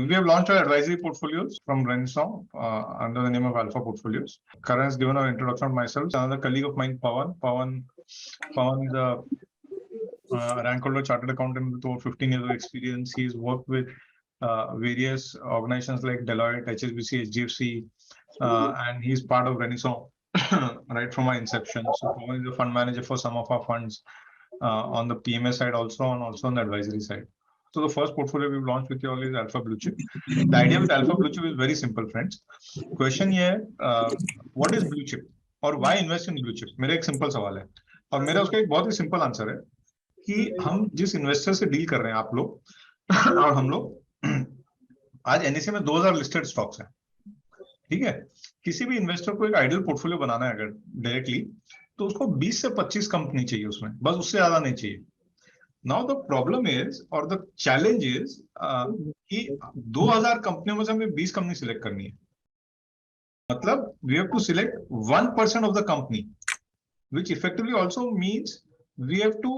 We have launched our advisory portfolios from Renaissance under the name of Alpha Portfolios. Karan has given our introduction of myself. Another colleague of mine, Pawan. Pawan is a rank holder chartered accountant with over 15 years of experience. He's worked with various organizations like Deloitte, HSBC, HDFC, and he's part of Renaissance right from our inception. So Pawan is a fund manager for some of our funds on the PMS side also, and also on the advisory side. So the first portfolio we've launched with you all is Alpha Blue Chip. The idea with Alpha Blue Chip is very simple, friends. Question here, what is Blue Chip or why invest in Blue Chip? मेरा एक simple सवाल है और मेरा उसका एक बहुत ही simple answer है कि हम जिस इन्वेस्टर से डील कर रहे हैं आप लोग और हम लोग आज एनएसए में 2000 लिस्टेड स्टॉक्स हैं, ठीक है। किसी भी इन्वेस्टर को एक आइडियल पोर्टफोलियो बनाना है अगर डायरेक्टली, तो उसको 20 से 25 कंपनी चाहिए उसमें, बस उससे ज्यादा नहीं चाहिए। नाउ द प्रॉब्लम इज और द चैलेंज इज कि 2000 कंपनियों में से हमें 20 कंपनी सिलेक्ट करनी है। मतलब we have to select 1% of the company, which effectively also means we have to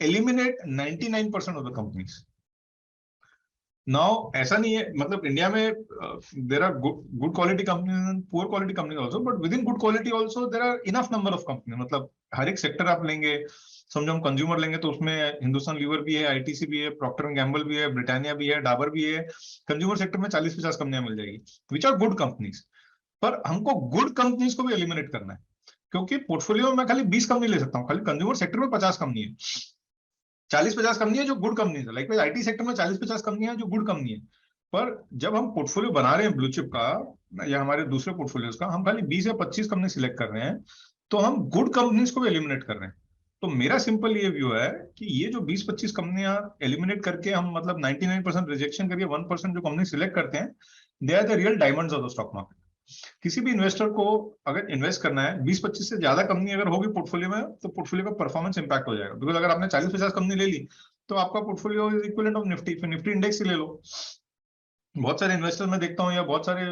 eliminate 99% of the companies. Now ऐसा नहीं है, मतलब इंडिया में there are good quality companies and poor quality companies also, but within good quality also there are enough number of companies. मतलब हर एक sector आप लेंगे, समझो हम कंज्यूमर लेंगे तो उसमें हिंदुस्तान लीवर भी है, आईटीसी भी है, प्रॉक्टर एंड गैम्बल भी है, ब्रिटानिया भी है, डाबर भी है। कंज्यूमर सेक्टर में 40-50 कंपनियां मिल जाएगी, विच आर गुड कंपनीज। पर हमको गुड कंपनीज को भी एलिमिनेट करना है, क्योंकि पोर्टफोलियो में मैं खाली 20 कंपनी ले सकता हूँ, खाली कंज्यूमर सेक्टर में 50 कंपनी है, 40-50 कंपनी है जो गुड कंपनी है। लाइक आईटी सेक्टर में 40-50 कंपनी है जो गुड कंपनी है। पर जब हम पोर्टफोलियो बना रहे हैं ब्लू चिप का या हमारे दूसरे पोर्टफोलियोज का, हम खाली 20 या 25 कंपनी सिलेक्ट कर रहे हैं, तो हम गुड कंपनीज को भी एलिमिनेट कर रहे हैं। तो मेरा सिंपल ये व्यू है कि ये जो 20-25 कंपनियां एलिमिनेट करके हम मतलब 99% रिजेक्शन करके 1% जो कंपनी सिलेक्ट करते हैं, they are the real diamonds of the stock market. किसी भी इन्वेस्टर को अगर इन्वेस्ट करना है, 20-25 से ज्यादा कंपनी अगर होगी पोर्टफोलियो में, तो पोर्टफोलियो का परफॉर्मेंस इंपैक्ट हो जाएगा। बिकॉज अगर आपने 40-50 कंपनी ले ली तो आपका portfolio is equivalent of Nifty, फिर निफ्टी इंडेक्स ही ले लो। बहुत सारे इन्वेस्टर में देखता हूँ या बहुत सारे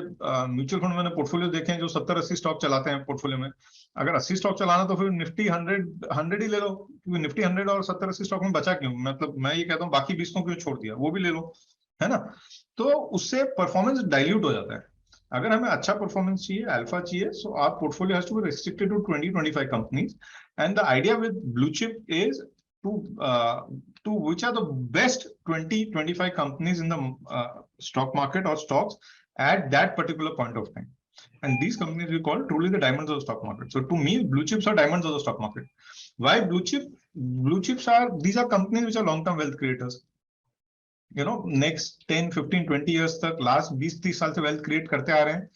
म्यूचुअल फंड मैंने पोर्टफोलियो देखे हैं जो 70-80 स्टॉक चलाते हैं पोर्टफोलियो में। अगर 80 स्टॉक चलाना तो फिर निफ्टी 100 ही ले लो, क्योंकि निफ्टी 100 और 70-80 स्टॉक में बचा क्यों? मतलब मैं ये कहता हूँ बाकी 20 को क्यों छोड़ दिया, वो भी ले लो, है ना। तो उससे परफॉर्मेंस डाइल्यूट हो जाता है। अगर हमें अच्छा परफॉर्मेंस चाहिए, अल्फा चाहिए, so our portfolio has to be restricted to 20-25 companies. And the idea with blue chip is to which are the best 20-25 companies in the stock market or stocks at that particular point of time. And these companies we call truly the diamonds of the stock market. So to me, blue chips are diamonds of the stock market. Why blue chip? Blue chips are, these are companies which are long-term wealth creators. You know, next 10, 15, 20 years तक, last 20-30 साल से wealth create करते आ रहे हैं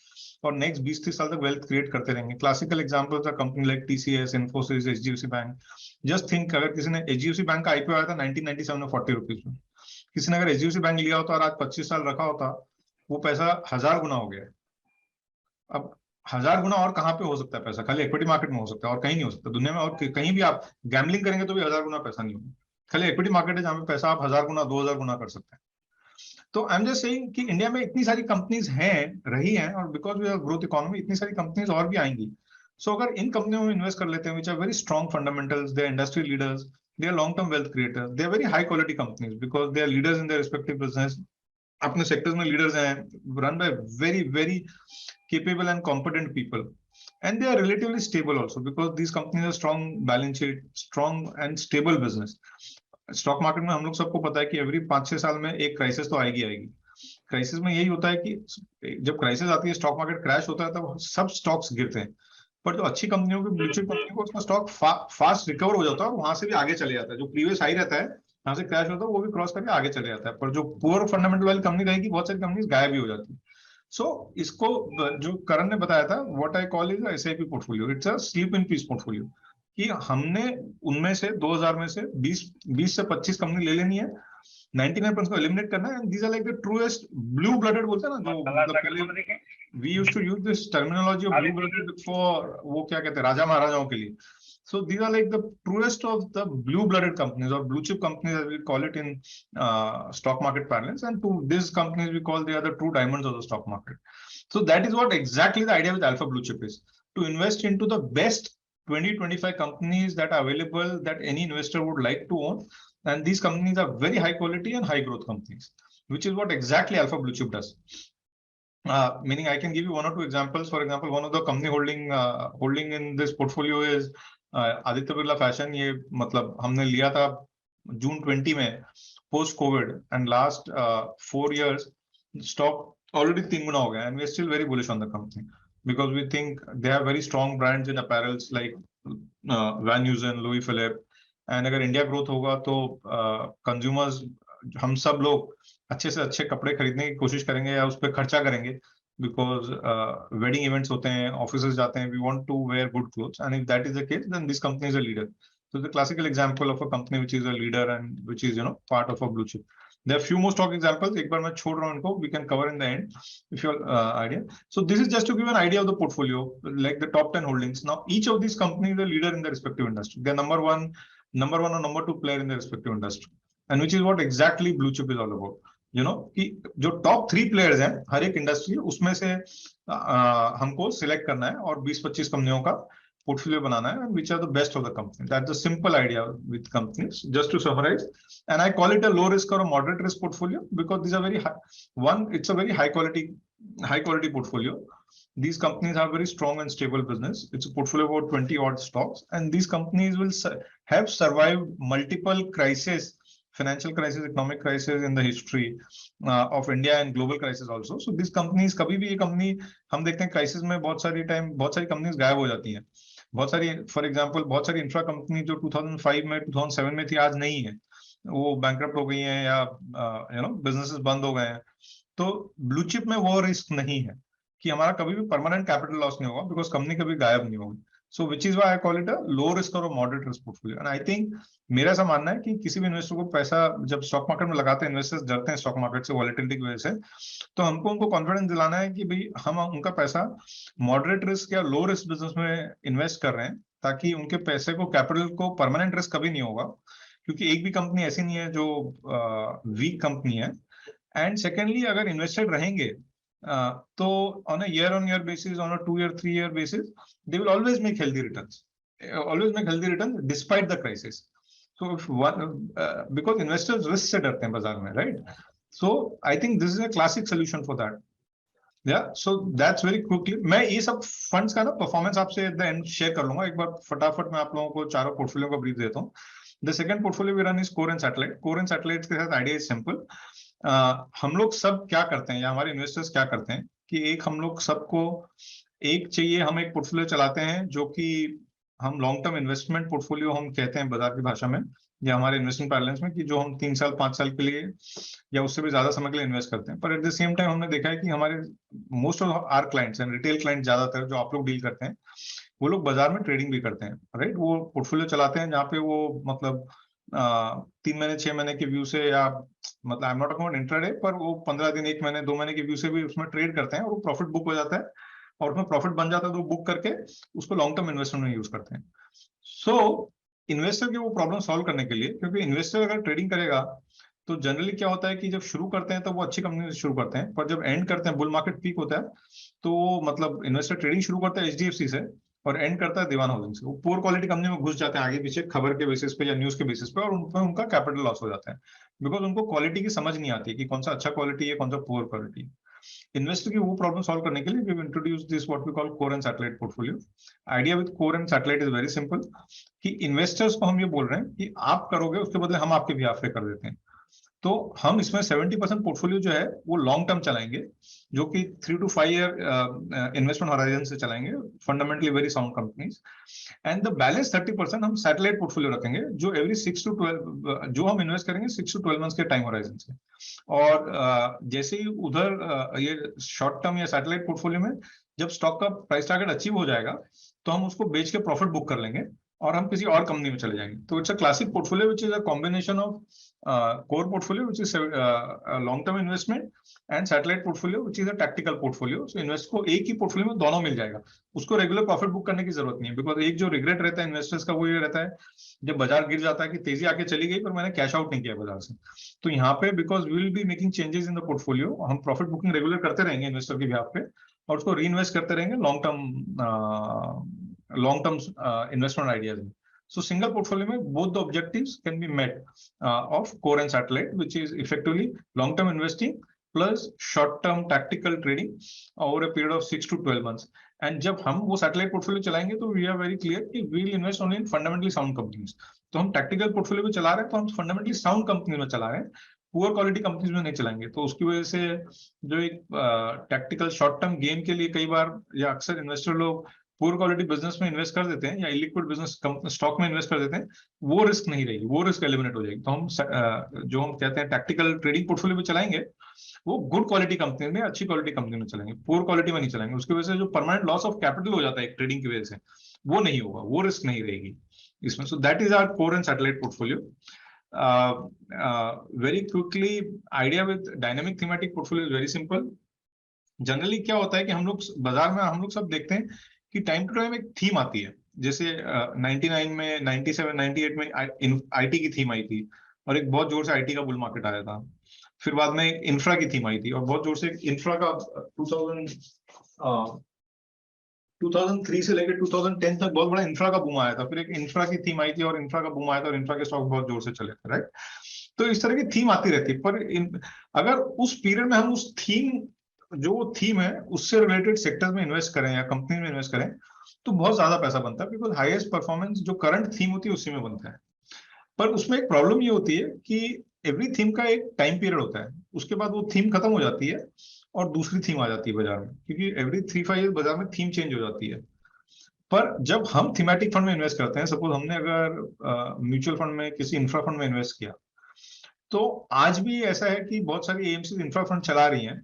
और next 20-30 साल तक wealth create करते रहेंगे। Classical examples are company like TCS, Infosys, HDFC bank. Just think, अगर किसी ने एचडीएफसी बैंक का आईपीओ आया था 1997 में 40 रुपीज में, किसी ने अगर एचडीएफसी बैंक लिया होता और आज 25 साल रखा होता, वो पैसा 1000 गुना हो गया। अब 1000 गुना और कहाँ पे हो सकता है पैसा? खाली इक्विटी मार्केट में हो सकता है, और कहीं नहीं हो सकता दुनिया में। और कहीं भी आप गैम्बलिंग करेंगे तो भी 1000 गुना पैसा नहीं होगा। खाली इक्विटी मार्केट है जहाँ पे पैसा आप 1000 गुना 2000 गुना कर सकते हैं। तो आई एम जस्ट सेइंग कि इंडिया में इतनी सारी कंपनीज हैं, रही हैं, और because we are growth economy इतनी सारी कंपनीज और भी आएंगी। सो अगर इन कंपनियों में इन्वेस्ट कर लेते हैं which are very strong fundamentals, they are industry leaders, they are long term wealth creators, they are very high quality companies because they are leaders in their respective business, अपने सेक्टर्स में leaders हैं, run by very very capable and competent people, and they are relatively stable also because these companies are strong balance sheet, strong and stable business. Stock market में हम लोग सबको पता है कि एवरी 5-6 साल में एक क्राइसिस तो आएगी। क्राइसिस में यही होता है कि जब क्राइसिस आती है, स्टॉक मार्केट क्रैश होता है, तब सब स्टॉक्स गिरते हैं। पर जो अच्छी कंपनियों की, ब्लू चिप कंपनी को, उसका स्टॉक फास्ट रिकवर हो जाता है और वहां से भी आगे चले जाता है। जो प्रीवियस हाई रहता है, वहां से क्रैश होता है, वो भी क्रॉस करके आगे चले जाता है। पर जो पुअर फंडामेंटल वाली कंपनी रहेगी, बहुत सारी कंपनीज गायब भी हो जाती है। सो इसको जो करण ने बताया था, what I call is SIP portfolio, it's a sleep in peace portfolio, कि हमने उनमें से 2000 में से 20 से 25 कंपनी ले लेनी है, 99% को एलिमिनेट करना है। These are like the truest blue blooded बोलते हैं ना, जो मतलब पहले we used to use this terminology of blue blooded for, वो क्या कहते हैं, राजा महाराजाओं के लिए। So these are like the truest of the blue-blooded companies or blue chip companies, as we call it in stock market parlance. And to these companies we call, they are the true diamonds of the stock market. So that is what exactly the idea with Alpha Blue Chip is, to invest into the best 20-25 companies that are available that any investor would like to own. And these companies are very high quality and high growth companies. which is what exactly Alpha Blue Chip does. Meaning I can give you one or two examples. For example, one of the company holding in this portfolio is Aditya Birla Fashion. ये मतलब हमने लिया था June 20 में post COVID, and last 4 years stock already 3 गुना हो गया, and we are still very bullish on the company because we think they have very strong brands in apparels like Van Heusen, Louis Philippe, and अगर India growth होगा तो consumers हम सब लोग अच्छे से अच्छे कपड़े खरीदने की कोशिश करेंगे या उस पर खर्चा करेंगे, बिकॉज वेडिंग इवेंट्स होते हैं, ऑफिस जाते हैं, we want to wear good clothes, and if that is the case then this company is a leader. So the classical example of a company which is a leader and which is part of a blue chip. There are few more stock examples. एक बार मैं छोड़ रहा हूँ इनको, we can cover in the end if you idea. So this is just to give an idea of the portfolio, like the top 10 holdings. Now each of these companies is a leader in their respective industry. They're number one or number two player in their respective industry, and which is what exactly blue chip is all about. कि जो top 3 players हैं हर एक industry, उसमें से हमको select करना है और 20-25 कंपनियों का portfolio banana hai, and which are the best of the companies. That's the simple idea with companies, just to summarize. And I call it a low risk or a moderate risk portfolio because these are very high. One, it's a very high quality portfolio. These companies have very strong and stable business. It's a portfolio of about 20 odd stocks, and these companies will have survived multiple crises, financial crisis, economic crisis in the history of India and global crisis also. So these companies, कभी भी ये company हम देखते हैं crisis में बहुत सारी companies गायब हो जाती हैं. बहुत सारी, फॉर एग्जांपल बहुत सारी इंफ्रा कंपनी जो 2005 में 2007 में थी, आज नहीं है, वो बैंकरप्ट हो गई हैं या बिजनेसेस बंद हो गए हैं. तो ब्लू चिप में वो रिस्क नहीं है कि हमारा कभी भी परमानेंट कैपिटल लॉस नहीं होगा, बिकॉज कंपनी कभी गायब नहीं होगी. So which is why I call it a low risk और moderate risk portfolio. And I think मेरा ऐसा मानना है कि किसी भी इन्वेस्टर को पैसा जब स्टॉक मार्केट में लगाते हैं, इन्वेस्टर्स डरते हैं स्टॉक मार्केट से, वॉलेटिलिटी की वजह से, तो हमको उनको कॉन्फिडेंस दिलाना है कि भाई हम उनका पैसा मॉडरेट रिस्क या लो रिस्क बिजनेस में इन्वेस्ट कर रहे हैं, ताकि उनके पैसे को, कैपिटल को परमानेंट रिस्क कभी नहीं होगा, क्योंकि एक भी कंपनी ऐसी नहीं है जो वीक कंपनी है. एंड सेकेंडली, अगर इन्वेस्टेड रहेंगे तो on a year-on-year basis, on a 2-year, 3-year basis, they will always make healthy returns. Despite the crisis. So if one, because investors risk से डरते हैं बाजार में, right? So I think this is a classic solution for that. Yeah, so that's very quickly. मैं ये सब funds का ना परफॉर्मेंस आपसे एट द एंड शेयर कर लूंगा. एक बार फटाफट मैं आप लोगों को चारों पोर्टफोलियो का ब्रीफ देता हूँ. The second portfolio we run is Core and Satellite. Core and Satellite के साथ आइडिया इज सिंपल. हम लोग सब क्या करते हैं या हमारे इन्वेस्टर्स क्या करते हैं कि एक हम लोग सबको एक चाहिए, हम एक पोर्टफोलियो चलाते हैं जो कि हम लॉन्ग टर्म इन्वेस्टमेंट पोर्टफोलियो हम कहते हैं बाजार की भाषा में, या हमारे इन्वेस्टमेंट पैरेलल्स में, कि जो हम 3 साल 5 साल के लिए या उससे भी ज्यादा समय के लिए इन्वेस्ट करते हैं. पर एट द सेम टाइम हमने देखा है कि हमारे most of our clients and retail client ज्यादातर जो आप लोग डील करते हैं, वो लोग बाजार में ट्रेडिंग भी करते हैं, राइट? वो पोर्टफोलियो चलाते हैं जहाँ पे वो मतलब 3 महीने 6 महीने के व्यू से, या मतलब I am not about intraday, पर वो 15 दिन 1 महीने 2 महीने के व्यू से भी उसमें ट्रेड करते हैं, और वो प्रॉफिट बुक हो जाता है, और उसमें प्रॉफिट बन जाता है तो बुक करके उसको लॉन्ग टर्म इन्वेस्टमेंट में यूज करते हैं. सो इन्वेस्टर की वो प्रॉब्लम सॉल्व करने के लिए, क्योंकि इन्वेस्टर अगर ट्रेडिंग करेगा तो जनरली क्या होता है कि जब शुरू करते हैं तो वो अच्छी कंपनी से शुरू करते हैं, पर जब एंड करते हैं, बुल मार्केट पीक होता है, तो मतलब इन्वेस्टर ट्रेडिंग शुरू करता है HDFC से और एंड करता है दीवान हाउसिंग से. वो पुअर क्वालिटी कंपनी में घुस जाते हैं आगे पीछे खबर के बेसिस पे या न्यूज के बेसिस पे, और उनका कैपिटल लॉस हो जाता है, बिकॉज उनको क्वालिटी की समझ नहीं आती कि कौन सा अच्छा क्वालिटी है, कौन सा पुअर क्वालिटी. इन्वेस्टर की वो प्रॉब्लम सॉल्व करने के लिए we have introduced this what we call core and satellite portfolio. Idea with core and satellite is very simple, कि इन्वेस्टर्स को हम ये बोल रहे हैं कि आप करोगे, उसके बदले हम आपके बिहाफ पे कर देते हैं. तो हम इसमें 70% पोर्टफोलियो जो है वो लॉन्ग टर्म चलाएंगे, जो कि 3 to 5 ईयर इन्वेस्टमेंट हॉराइजन से चलाएंगे, fundamentally very sound companies. And the balance 30% हम सैटेलाइट पोर्टफोलियो रखेंगे, जो एवरी 6 to 12 जो हम इन्वेस्ट करेंगे 6 to 12 मंथ्स के टाइम हॉराइजन से. और जैसे ही उधर ये शॉर्ट टर्म या सैटेलाइट पोर्टफोलियो में जब स्टॉक का प्राइस टारगेट अचीव हो जाएगा, तो हम उसको बेच के प्रॉफिट बुक कर लेंगे और हम किसी और कंपनी में चले जाएंगे. तो it's a classic portfolio which is a combination of core portfolio, which is a long-term investment, and satellite portfolio, which is a tactical portfolio. So invest को एक ही पोर्टफोलियो में दोनों मिल जाएगा, उसको रेगुलर प्रॉफिट बुक करने की जरूरत नहीं है. बिकॉज एक जो रिग्रेट रहता है इन्वेस्टर्स का वो ये रहता है जब बाजार गिर जाता है कि तेजी आके चली गई पर मैंने कैश आउट नहीं किया बाजार से. तो यहाँ पे because we will be making changes in the portfolio, हम प्रॉफिट बुकिंग रेगुलर करते रहेंगे इन्वेस्टर के बिहाफ पे, और उसको री इन्वेस्ट करते रहेंगे लॉन्ग टर्म इन्वेस्टमेंट आइडियाज में. So single portfolio में both the objectives can be met of core and satellite, which is effectively long-term investing plus short-term tactical trading over a period of 6 to 12 months. And जब हम वो satellite portfolio चलाएंगे तो we are very clear कि we will invest only in fundamentally sound companies. तो हम tactical portfolio में चला रहे हैं तो हम फंडामेंटली साउंड कंपनी में चला रहे हैं, पुअर क्वालिटी कंपनीज में नहीं चलाएंगे. तो उसकी वजह से जो एक टैक्टिकल शॉर्ट टर्म गेम के लिए कई बार या अक्सर इन्वेस्टर लोग पुअर क्वालिटी बिजनेस में इन्वेस्ट कर देते हैं या इलिक्विड बिजनेस स्टॉक में इन्वेस्ट कर देते हैं, वो रिस्क नहीं रहेगी, वो रिस्क एलिमिनेट हो जाएगी. तो हम जो हम कहते हैं टैक्टिकल ट्रेडिंग पोर्टफोलियो में चलाएंगे वो गुड क्वालिटी कंपनी में, अच्छी क्वालिटी कंपनी में चलाएंगे, पुअर क्वालिटी में नहीं चलाएंगे. उसकी वजह से जो परमानेंट लॉस ऑफ कैपिटल हो जाता है एक ट्रेडिंग की वजह से, वो नहीं होगा, वो रिस्क नहीं रहेगी इसमें. So that is our core and satellite portfolio. Very quickly, idea with dynamic thematic portfolio is very simple. Generally क्या होता है कि हम लोग बाजार में हम लोग सब देखते हैं कि टाइम टू टाइम एक थीम आती है. जैसे 99 में, 97, 98 में आईटी की थीम आई थी और एक बहुत जोर से आईटी का बुल मार्केट आया था. फिर बाद में इंफ्रा की थीम आई थी और बहुत जोर से इंफ्रा का 2003 से लेकर 2010 तक बहुत बड़ा इंफ्रा का बूम आया था. फिर एक इंफ्रा की थीम आई थी और इंफ्रा का बूम आया था और इंफ्रा के स्टॉक बहुत जोर से चले थे, राइट. तो इस तरह की थीम आती रहती है. पर अगर उस पीरियड में हम उस थीम, जो थीम है उससे रिलेटेड सेक्टर्स में इन्वेस्ट करें या कंपनी में इन्वेस्ट करें तो बहुत ज्यादा पैसा बनता है, बिकॉज हाईएस्ट परफॉर्मेंस जो करंट थीम होती है उसी में बनता है. पर उसमें एक प्रॉब्लम ये होती है कि एवरी थीम का एक टाइम पीरियड होता है, उसके बाद वो थीम खत्म हो जाती है और दूसरी थीम आ जाती है बाजार में, क्योंकि एवरी 3-5 ईयर बाजार में थीम चेंज हो जाती है. पर जब हम थीमेटिक फंड में इन्वेस्ट करते हैं, सपोज हमने अगर म्यूचुअल फंड में किसी इंफ्रा फंड में इन्वेस्ट किया, तो आज भी ऐसा है कि बहुत सारी एएमसी इंफ्रा फंड चला रही हैं.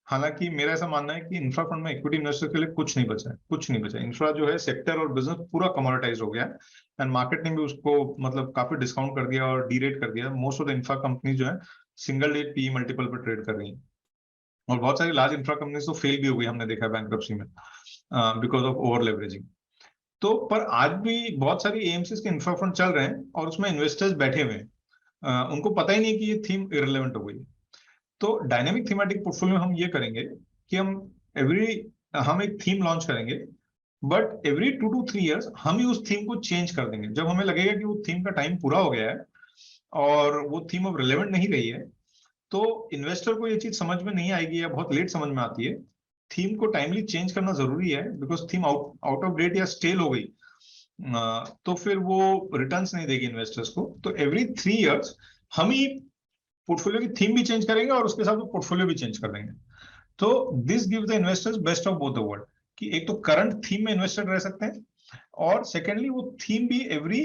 हालांकि मेरा ऐसा मानना है कि इंफ्रा फंड में इक्विटी इन्वेस्टर के लिए कुछ नहीं बचा है, कुछ नहीं बचा. इंफ्रा जो है सेक्टर और बिजनेस पूरा कमोडिटाइज हो गया है एंड मार्केट ने भी उसको मतलब काफी डिस्काउंट कर दिया और डीरेट कर दिया. Most of the infra company जो है सिंगल डिजिट पी मल्टीपल पर ट्रेड कर रही है और बहुत सारी लार्ज इंफ्रा कंपनीज तो फेल भी हो गई, हमने देखा बैंक्रप्सी में बिकॉज ऑफ ओवर लेवरेजिंग. तो पर आज भी बहुत सारी एएमसीज के इंफ्रा फंड चल रहे हैं और उसमें इन्वेस्टर्स बैठे हुए हैं, उनको पता ही नहीं कि ये थीम इररिलेवेंट हो गई. तो डायनेमिक थीमेटिक पोर्टफोलियो हम ये करेंगे कि हम एक थीम लॉन्च करेंगे, बट एवरी 2 to 3 इयर्स हम ही उस थीम को चेंज कर देंगे. जब हमें लगेगा कि वो थीम का टाइम पूरा हो गया है और वो थीम अब रिलेवेंट नहीं रही है, तो इन्वेस्टर को ये चीज समझ में नहीं आएगी या बहुत लेट समझ में आती है. थीम को टाइमली चेंज करना जरूरी है, because theme out of date या स्टेल हो गई तो फिर वो रिटर्न्स नहीं देगी इन्वेस्टर्स को. तो एवरी 3 इयर्स हम ही पोर्टफोलियो की थीम भी चेंज करेंगे और उसके साथ वो पोर्टफोलियो भी चेंज कर देंगे. तो this give the investors best of both the world, कि एक तो करंट थीम में इन्वेस्टेड रह सकते हैं और सेकेंडली वो थीम भी एवरी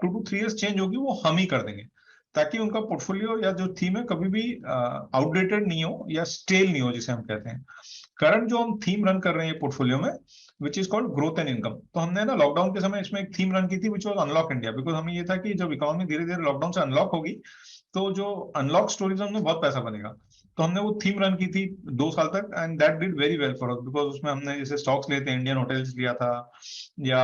2 to 3 इयर्स चेंज होगी, वो हम ही कर देंगे, ताकि उनका पोर्टफोलियो या जो थीम है कभी भी आउटडेटेड नहीं हो या स्टेल नहीं हो, जिसे हम कहते हैं. करंट जो हम थीम रन कर रहे हैं पोर्टफोलियो में, which is called growth and income. तो हमने ना लॉकडाउन के समय इसमें एक थीम रन की थी which was unlock India, because हमें ये था कि जब इकोनॉमी धीरे धीरे लॉकडाउन से अनलॉक होगी तो जो अनलॉक स्टोरीज में बहुत पैसा बनेगा. तो हमने वो थीम रन की थी 2 साल तक and that did very well for us, because उसमें हमने जैसे स्टॉक्स लेते हैं, इंडियन होटल्स लिया था या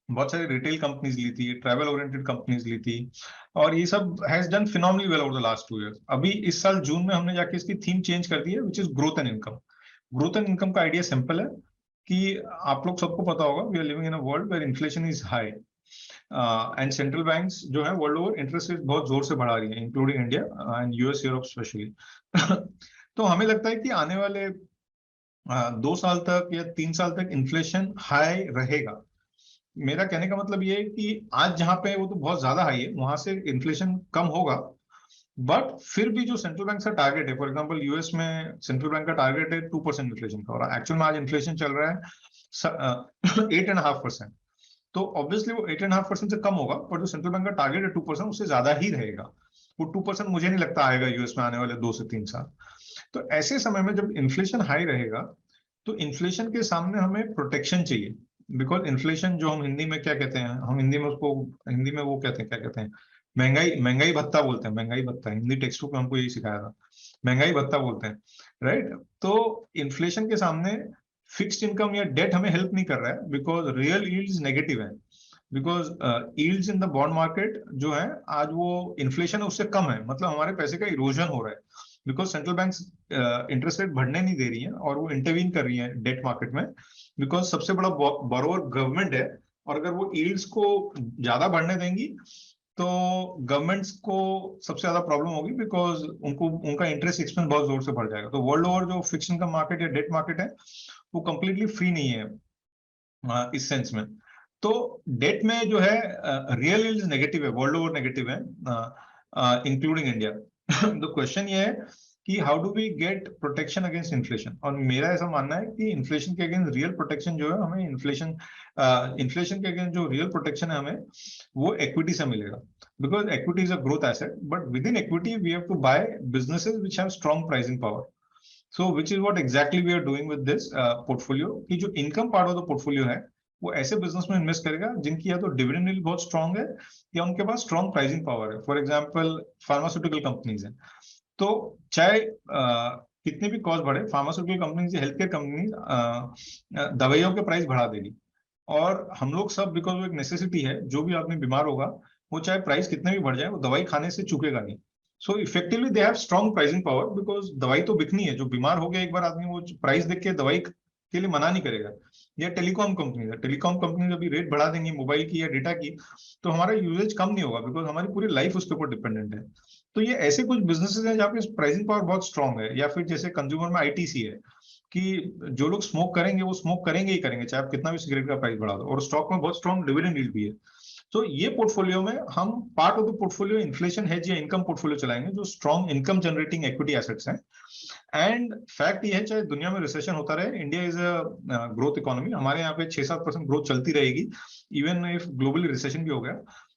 बहुत सारी रिटेल कंपनीज ली थी, ट्रैवल ओरिएंटेड कंपनीज ली थी, और ये सब has done phenomenally well over the last 2 years. अभी इस साल जून में हमने जाके इसकी थीम चेंज कर दी है, which is growth and income. Growth and income का आइडिया सिंपल है कि आप लोग सबको पता होगा, we are living in a world where inflation is high and central banks जो है वर्ल्ड ओवर इंटरेस्ट रेट बहुत जोर से बढ़ा रही है, including India and US, Europe specially. तो हमें लगता है कि आने वाले 2 साल तक या 3 साल तक इन्फ्लेशन हाई रहेगा. मेरा कहने का मतलब ये है कि आज जहां पे वो तो बहुत ज्यादा हाई है, वहां से इन्फ्लेशन कम होगा, बट फिर भी जो सेंट्रल बैंक का टारगेट है, फॉर एग्जांपल यूएस में सेंट्रल बैंक का टारगेट है 2% इन्फ्लेशन का, और एक्चुअल में आज इन्फ्लेशन चल रहा है 8.5%. तो ऑब्वियसली वो 8.5% से कम होगा, पर जो सेंट्रल बैंक का टारगेट है 2%, उससे ज्यादा ही रहेगा. वो 2% मुझे नहीं लगता आएगा यूएस में आने वाले 2 से 3 साल. तो ऐसे समय में जब इन्फ्लेशन हाई रहेगा, तो इन्फ्लेशन के सामने हमें प्रोटेक्शन चाहिए, बिकॉज इन्फ्लेशन जो हम हिंदी में क्या कहते हैं, हम हिंदी में उसको हिंदी में वो कहते हैं, क्या कहते हैं, महंगाई भत्ता बोलते हैं. महंगाई भत्ता हिंदी टेक्स्ट बुक में हमको यही सिखाया था, महंगाई भत्ता बोलते हैं, राइट. तो इन्फ्लेशन के सामने फिक्स्ड इनकम या डेट हमें हेल्प नहीं कर रहा है, बिकॉज रियल यील्ड्स नेगेटिव है, because yields in the bond market जो है आज वो इन्फ्लेशन उससे कम है, मतलब हमारे पैसे का इरोजन हो रहा है, because central banks interest rate बढ़ने नहीं दे रही है और वो इंटरवीन कर रही है डेट मार्केट में, बिकॉज सबसे बड़ा बोरोवर गवर्नमेंट है और अगर वो यील्ड्स को ज्यादा बढ़ने देंगी तो गवर्नमेंट्स को सबसे ज्यादा प्रॉब्लम होगी, बिकॉज उनका इंटरेस्ट एक्सपेंस बहुत जोर से बढ़ जाएगा। तो वर्ल्ड ओवर जो फिक्स इनकम मार्केट या डेट मार्केट है वो कंप्लीटली फ्री नहीं है इस सेंस में। तो डेट में जो है रियल यील्ड्स नेगेटिव है, वर्ल्ड ओवर नेगेटिव है, इंक्लूडिंग इंडिया। तो क्वेश्चन ये है कि how do we get protection against inflation. और मेरा ऐसा मानना है कि इन्फ्लेशन के अगेंस्ट रियल प्रोटेक्शन जो है हमें इन्फ्लेशन के अगेंस्ट जो रियल प्रोटेक्शन है हमें वो इक्विटी से मिलेगा, because equity is a growth asset, but within equity we have to buy businesses which have strong pricing power. So which is what exactly we are doing with this portfolio, कि जो income part of the portfolio है वो ऐसे business में invest करेगा जिनकी या तो डिविडेंड यील्ड बहुत स्ट्रॉन्ग है या उनके पास स्ट्रॉन्ग प्राइसिंग पावर है। फॉर एग्जांपल फार्मास्यूटिकल कंपनीज है, तो चाहे कितने भी कॉस्ट बढ़े, pharmaceutical companies, health care companies दवाइयों के प्राइस बढ़ा देगी। और हम लोग सब, बिकॉज वो एक नेसेसिटी है, जो भी आदमी बीमार होगा वो चाहे प्राइस कितने भी बढ़ जाए वो दवाई खाने से चूकेगा नहीं। सो effectively they have strong pricing power, because दवाई तो बिकनी है। जो बीमार हो गया एक बार आदमी, वो प्राइस देख के दवाई के लिए मना नहीं करेगा। या टेलीकॉम कंपनी अभी रेट बढ़ा देंगी मोबाइल की या डेटा की, तो हमारा यूजेज कम नहीं होगा, बिकॉज हमारी पूरी लाइफ उसके ऊपर डिपेंडेंट है। तो ये ऐसे कुछ बिजनेसेस हैं जहाँ पे प्राइसिंग पावर बहुत स्ट्रॉन्ग है। या फिर जैसे कंज्यूमर में आईटीसी है, कि जो लोग स्मोक करेंगे वो स्मोक करेंगे ही करेंगे, चाहे आप कितना भी सिगरेट का प्राइस बढ़ा दो। और स्टॉक में बहुत स्ट्रॉन्ग डिविडेंड यील्ड भी है। तो ये पोर्टफोलियो में हम part of the portfolio inflation hedge या इनकम पोर्टफोलियो चलाएंगे, जो strong income generating equity assets हैं। एंड फैक्ट ये है, चाहे दुनिया में रिसेशन होता रहे, India is a growth economy, हमारे यहाँ पे 6-7% ग्रोथ चलती रहेगी, इवन इफ ग्लोबली रिसेशन भी हो गया।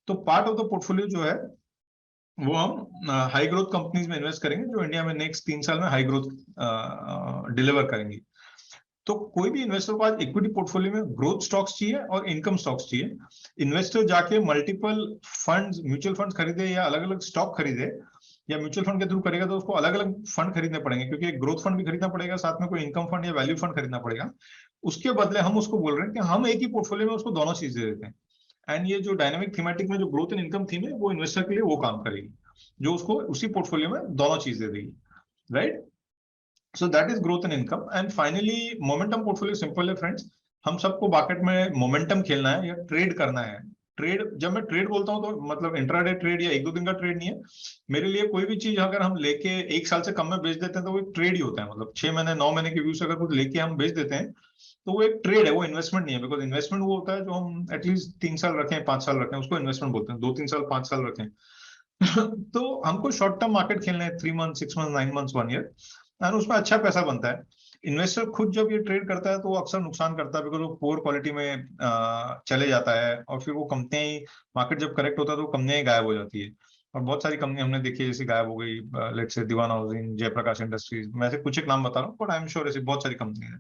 तो पार्ट ऑफ द पोर्टफोलियो जो है वो हम हाई ग्रोथ कंपनीज में इन्वेस्ट करेंगे, जो इंडिया में नेक्स्ट 3 साल में हाई ग्रोथ डिलीवर करेंगी। तो कोई भी इन्वेस्टर को आज इक्विटी पोर्टफोलियो में ग्रोथ स्टॉक्स चाहिए और इनकम स्टॉक्स चाहिए। इन्वेस्टर जाके मल्टीपल फंड्स, म्यूचुअल फंड्स खरीदे या अलग अलग स्टॉक खरीदे, या म्यूचुअल फंड के थ्रू करेगा तो उसको अलग अलग फंड खरीदने पड़ेंगे, क्योंकि एक ग्रोथ फंड भी खरीदना पड़ेगा, साथ में कोई इनकम फंड या वैल्यू फंड खरीदना पड़ेगा। उसके बदले हम उसको बोल रहे हैं कि हम एक ही पोर्टफोलियो में उसको दोनों चीज दे देते हैं। एंड ये जो डायनामिक थीमेटिक में जो ग्रोथ एंड इनकम थीम है, वो इन्वेस्टर के लिए वो काम करेगी, जो उसको उसी पोर्टफोलियो में दोनों चीज दे देगी, right. So that is growth and income. And finally momentum portfolio simple है फ्रेंड्स, हम सबको मार्केट में मोमेंटम खेलना है या ट्रेड करना है। ट्रेड, जब मैं ट्रेड बोलता हूं तो मतलब इंट्राडे ट्रेड या 1-2 दिन का ट्रेड नहीं है मेरे लिए। कोई भी चीज अगर हम लेके 1 साल से कम में बेच देते हैं तो वो एक ट्रेड ही होता है। मतलब 6 महीने 9 महीने के व्यू से अगर कुछ लेके हम बेच देते हैं तो वो एक ट्रेड है, वो इन्वेस्टमेंट नहीं है। बिकॉज इन्वेस्टमेंट वो होता है जो हम एटलीस्ट 3 साल रखें, 5 साल रखें, उसको इन्वेस्टमेंट बोलते हैं। 2-3 साल 5 साल रखें तो हमको शॉर्ट टर्म मार्केट खेलना है, 3 मंथ 6 मंथ 9 मंथ 1 ईयर, और उसमें अच्छा पैसा बनता है। इन्वेस्टर खुद जब ये ट्रेड करता है तो वो अक्सर नुकसान करता है, बिकॉज वो पुअर क्वालिटी में चले जाता है, और फिर वो कंपनियां ही, मार्केट जब करेक्ट होता है तो कंपनियां ही गायब हो जाती है। और बहुत सारी कंपनी हमने देखी है जैसे गायब हो गई, let's say Diwan housing, Jayaprakash industries, मैं ऐसे कुछ एक नाम बता रहा हूँ, बट आई एम श्योर ऐसी बहुत सारी कंपनी है।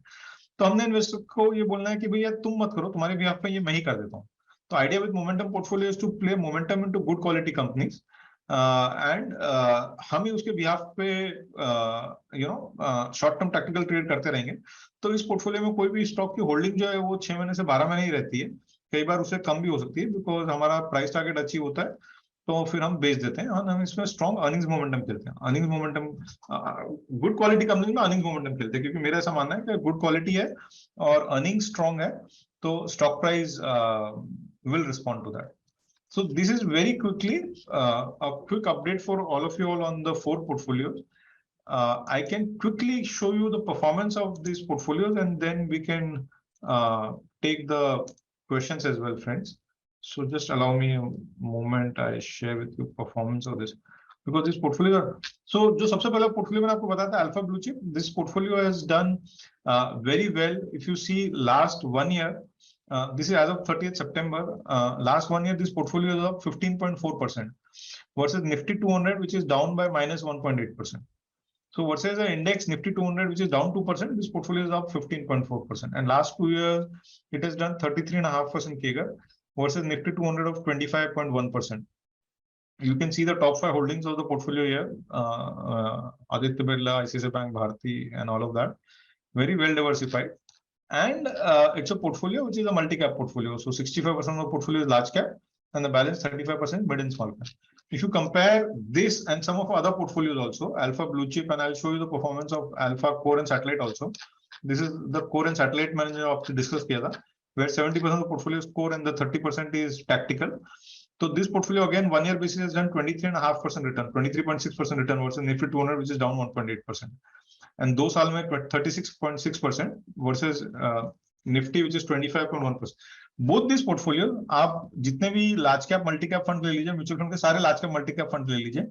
तो हमने इन्वेस्टर को ये बोलना है कि भैया तुम मत करो, तुम्हारे बिहाफ पे ये मैं ही कर देता हूँ। तो idea with momentum portfolio is to play momentum into good quality companies, and हम ही उसके बिहाफ पे शॉर्ट टर्म टेक्निकल ट्रेड करते रहेंगे। तो इस पोर्टफोलियो में कोई भी स्टॉक की होल्डिंग जो है वो 6 महीने से 12 महीने ही रहती है, कई बार उससे कम भी हो सकती है, बिकॉज हमारा प्राइस टारगेट अचीव होता है तो फिर हम बेच देते हैं। हम इसमें स्ट्रॉन्ग अर्निंग्स मोमेंटम खेलते हैं। Earnings momentum, good quality company में अर्निंग्स मोमेंटम खेलते हैं, क्योंकि मेरा ऐसा मानना है कि गुड क्वालिटी है और अर्निंग स्ट्रॉन्ग है तो stock price will respond to that. So this is very quickly a quick update for all of you all on the 4 portfolios. I can quickly show you the performance of these portfolios, and then we can take the questions as well, friends. So just allow me a moment. I share with you performance of this, because this portfolio. So जो सबसे पहला portfolio मैंने आपको बताया था Alpha Blue Chip. This portfolio has done very well. If you see last 1 year. This is as of 30th September. Last 1 year, this portfolio is up 15.4% versus Nifty 200, which is down by minus 1.8%. So versus the index Nifty 200, which is down 2%, this portfolio is up 15.4%. And last 2 years, it has done 33.5% CAGR versus Nifty 200 of 25.1%. You can see the top 5 holdings of the portfolio here: Aditya Birla, ICICI Bank, Bharti, and all of that. Very well diversified. And it's a portfolio which is a multi-cap portfolio. So 65% of the portfolio is large cap, and the balance 35% mid and small cap. If you compare this and some of other portfolios also, Alpha Blue Chip, and I'll show you the performance of Alpha Core and Satellite also. This is the Core and Satellite manager आपसे discuss किया था. where 70% of the portfolio is core and the 30% is tactical. So this portfolio again 1 year basis has done 23.5% return, 23.6% return versus Nifty 200 which is down 1.8%. And 2 साल में 36.6% versus Nifty which is 25.1%. Both these portfolio आप जितने भी large cap multi cap fund ले लीजिए, mutual fund के सारे large cap multi cap fund ले लीजिए,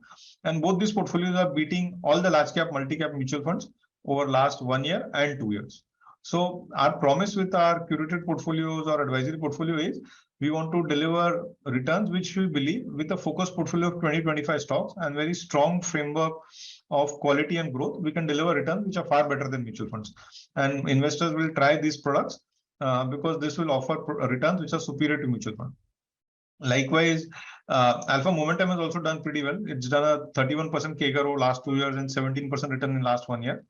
and both these portfolios are beating all the large cap multi cap mutual funds over last 1 year and 2 years. So our promise with our curated portfolios or advisory portfolio is we want to deliver returns which we believe with a focused portfolio of 20-25 stocks and very strong framework of quality and growth, we can deliver returns which are far better than mutual funds. And investors will try these products because this will offer returns which are superior to mutual fund. Likewise, Alpha Momentum has also done pretty well. It's done a 31% CAGR over last 2 years and 17% return in last 1 year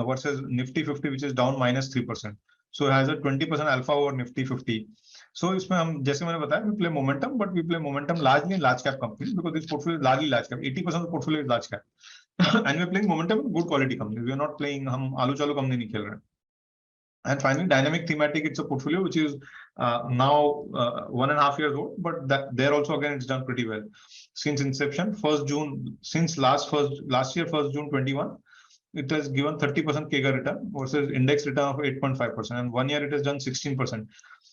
versus Nifty 50, which is down -3%. So it has a 20% alpha over Nifty 50. So इसमें हम जैसे मैंने बताया, we play momentum, but we play momentum largely in large cap companies because this portfolio is largely large cap. 80% of the portfolio is large cap, and we're playing momentum in good quality companies. We are not playing हम आलू चालू company नहीं खेल रहे. And finally, dynamic thematic, it's a portfolio which is now 1.5 years old, but there also again it's done pretty well since inception. June 21, it has given 30% CAGR return versus index return of 8.5%, and 1 year it has done 16%.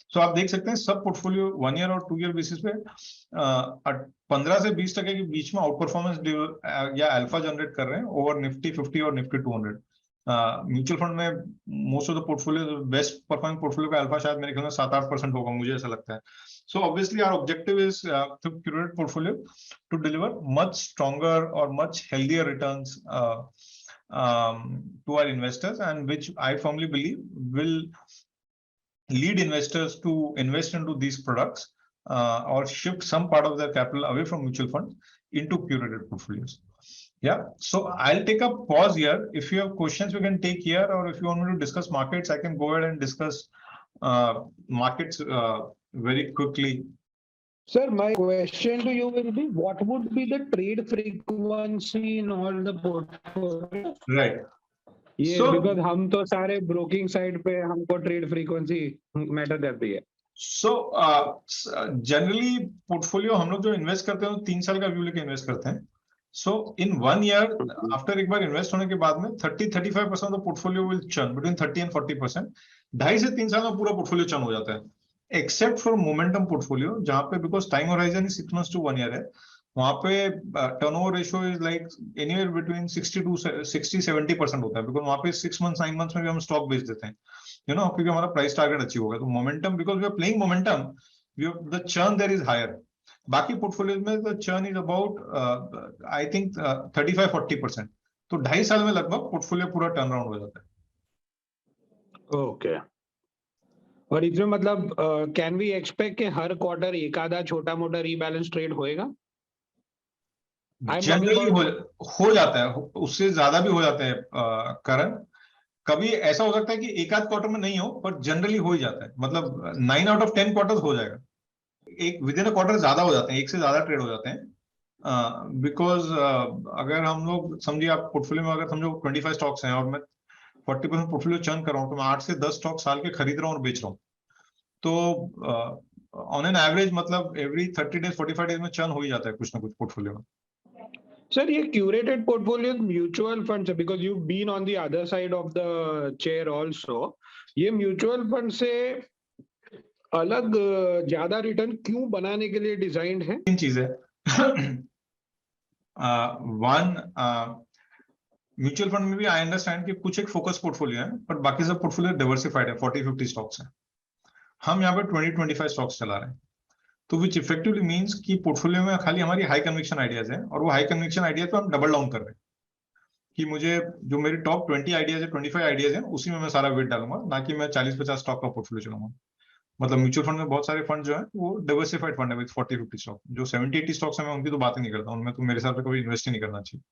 So आप देख सकते हैं सब portfolio 1 year और 2 year basis पे 15 से 20% के बीच में आउट परफॉर्मेंस या अल्फा जनरेट कर रहे हैं ओवर निफ्टी 50 और निफ्टी 200. म्यूचुअल फंड में most of the portfolio best performing portfolio का अल्फा शायद मेरे ख्याल में 7-8% होगा, मुझे ऐसा लगता है. So obviously our objective is to curate portfolio to deliver much stronger और much healthier returns to our investors, and which I firmly believe will lead investors to invest into these products or shift some part of their capital away from mutual funds into curated portfolios. Yeah, so I'll take a pause here. If you have questions, we can take here, or if you want me to discuss markets, I can go ahead and discuss markets very quickly. Sir, my question to you will be, what would be the trade frequency in all the portfolio? Right. Yes, so, because हम तो सारे broking side पे हमको trade frequency matter करती है. So generally portfolio हम लोग जो invest करते हैं 3 साल का view लेके invest करते हैं. So in 1 year after एक बार invest होने के बाद में 30-35% of the portfolio will churn between 30 and 40%. 2.5 से 3 साल में पूरा portfolio churn हो जाता है. Except for momentum portfolio, जहाँ पे because time horizon is 6 months to 1 year है, वहाँ पे turnover ratio is like anywhere between 60-70% होता है, because वहाँ पे 6 months 9 months में भी हम stock बेच देते हैं, you know, क्योंकि हमारा price target अचीव होगा. तो momentum, because we are playing momentum, the churn there is higher. बाकी portfolios में the churn is about I think 35-40%. तो 2.5 साल में लगभग portfolio पूरा turn around हो जाता है. Okay. और इसमें मतलब कैन वी एक्सपेक्ट कि हर क्वार्टर एक आधा छोटा मोटा रीबैलेंस ट्रेड होएगा? जनरली हो जाता है, उससे ज्यादा भी हो जाता है करण. कभी ऐसा हो सकता है कि एक आध क्वार्टर में नहीं हो, पर जनरली हो ही जाता है. मतलब 9 out of 10 क्वार्टर्स हो जाएगा. एक विद इन अ क्वार्टर ज्यादा हो जाते हैं, एक से ज्यादा ट्रेड हो जाते हैं. बिकॉज अगर हम लोग समझिए, आप पोर्टफोलियो में अगर समझो 25 स्टॉक्स हैं और मैं 40% पोर्टफोलियो चर्न कर रहा हूँ, तो मैं 8 से 10 स्टॉक साल के खरीद रहा हूँ और बेच रहा हूँ. तो ऑन एन एवरेज मतलब एवरी 30 days 45 days में चर्न हो ही जाता है कुछ ना कुछ पोर्टफोलियो में. सर, ये क्यूरेटेड पोर्टफोलियो म्यूचुअल फंड है, because you been on the other side of the chair also. ये म्यूचुअल फंड से अलग ज्यादा रिटर्न क्यों बनाने के लिए डिजाइंड है? 3 चीजें. वन, म्यूचुअल फंड में भी आई अंडरस्टैंड कि कुछ एक फोकस पोर्टफोलियो है, पर बाकी सब पोर्टफोलियो डिवर्सिफाइड है. 40-50 स्टॉक्स हैं. हम यहाँ पे 20-25 स्टॉक्स चला रहे हैं, तो विच इफेक्टिवली मींस कि पोर्टफोलियो में खाली हमारी हाई कन्विक्शन आइडियाज हैं, और वो हाई कन्विक्शन आइडियाज पे हम डबल डाउन कर रहे हैं कि मुझे जो मेरी टॉप 20 आइडियाज है, 25 आइडियाज हैं, उसी में मैं सारा वेट डालूंगा, ना कि मैं 40-50 स्टॉक का पोर्टफोलियो चलाऊंगा. मतलब म्यूचुअल फंड में बहुत सारे फंड जो है वो डिवर्सिफाइड फंड है विद 40-50 स्टॉक. जो 70-80 स्टॉक्स है मैं उनकी तो बात ही नहीं करता, उनमें तो मेरे हिसाब से कभी इन्वेस्ट ही नहीं करना चाहिए.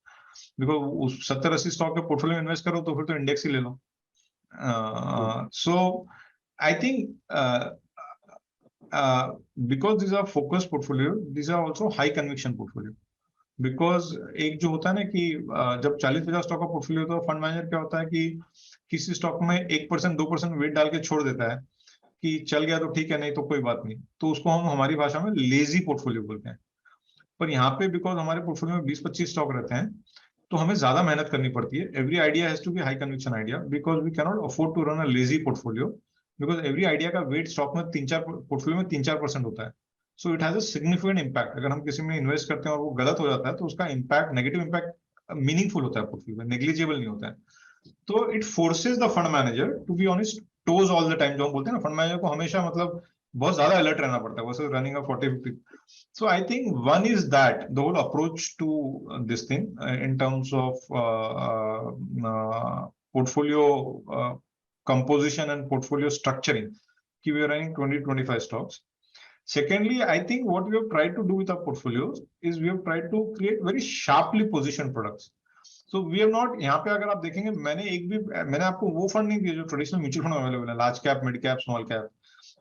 बिकॉज उस 70-80 स्टॉक के पोर्टफोलियो में इन्वेस्ट करो तो फिर तो इंडेक्स ही ले लो. So I think because these are focused portfolio, these are also high conviction portfolio. Because एक जो होता है ना कि जब 40-50 स्टॉक का पोर्टफोलियो, तो फंड मैनेजर क्या होता है कि किसी स्टॉक में 1% 2% वेट डाल के छोड़ देता है, कि चल गया तो ठीक है, नहीं तो कोई बात नहीं, तो उसको हम हमारी भाषा में लेजी पोर्टफोलियो बोलते हैं। पर यहाँ पे बिकॉज हमारे पोर्टफोलियो में 20-25 स्टॉक रहते हैं, तो हमें ज्यादा मेहनत करनी पड़ती है। Every idea has to be high conviction idea, because we cannot afford to run a lazy portfolio, because every idea का वेट स्टॉक में 3-4 पोर्टफोलियो में 3-4% होता है। So it has a significant impact. अगर हम किसी में इन्वेस्ट करते हैं और वो गलत हो जाता है, तो उसका इम्पैक्ट, नेगेटिव इम्पैक्ट मीनिंगफुल होता है पोर्टफोलियो में, नेग्लिजिबल नहीं होता है। तो it forces the fund manager to be on his toes all the time. जो हम बोलते हैं ना, फंड मैनेजर को हमेशा मतलब बहुत ज्यादा अलर्ट रहना पड़ता है versus running a 40-50। So I think one is that the whole approach to this thing in terms of portfolio composition and portfolio structuring. We are running 20-25 stocks. Secondly, I think what we have tried to do with our portfolios is we have tried to create very sharply positioned products. So we have not, यहाँ पे अगर आप देखेंगे, मैंने आपको वो fund नहीं दिया जो ट्रेडिशनल म्यूचुअल फंड अवेलेबल है, large cap, mid cap, small cap.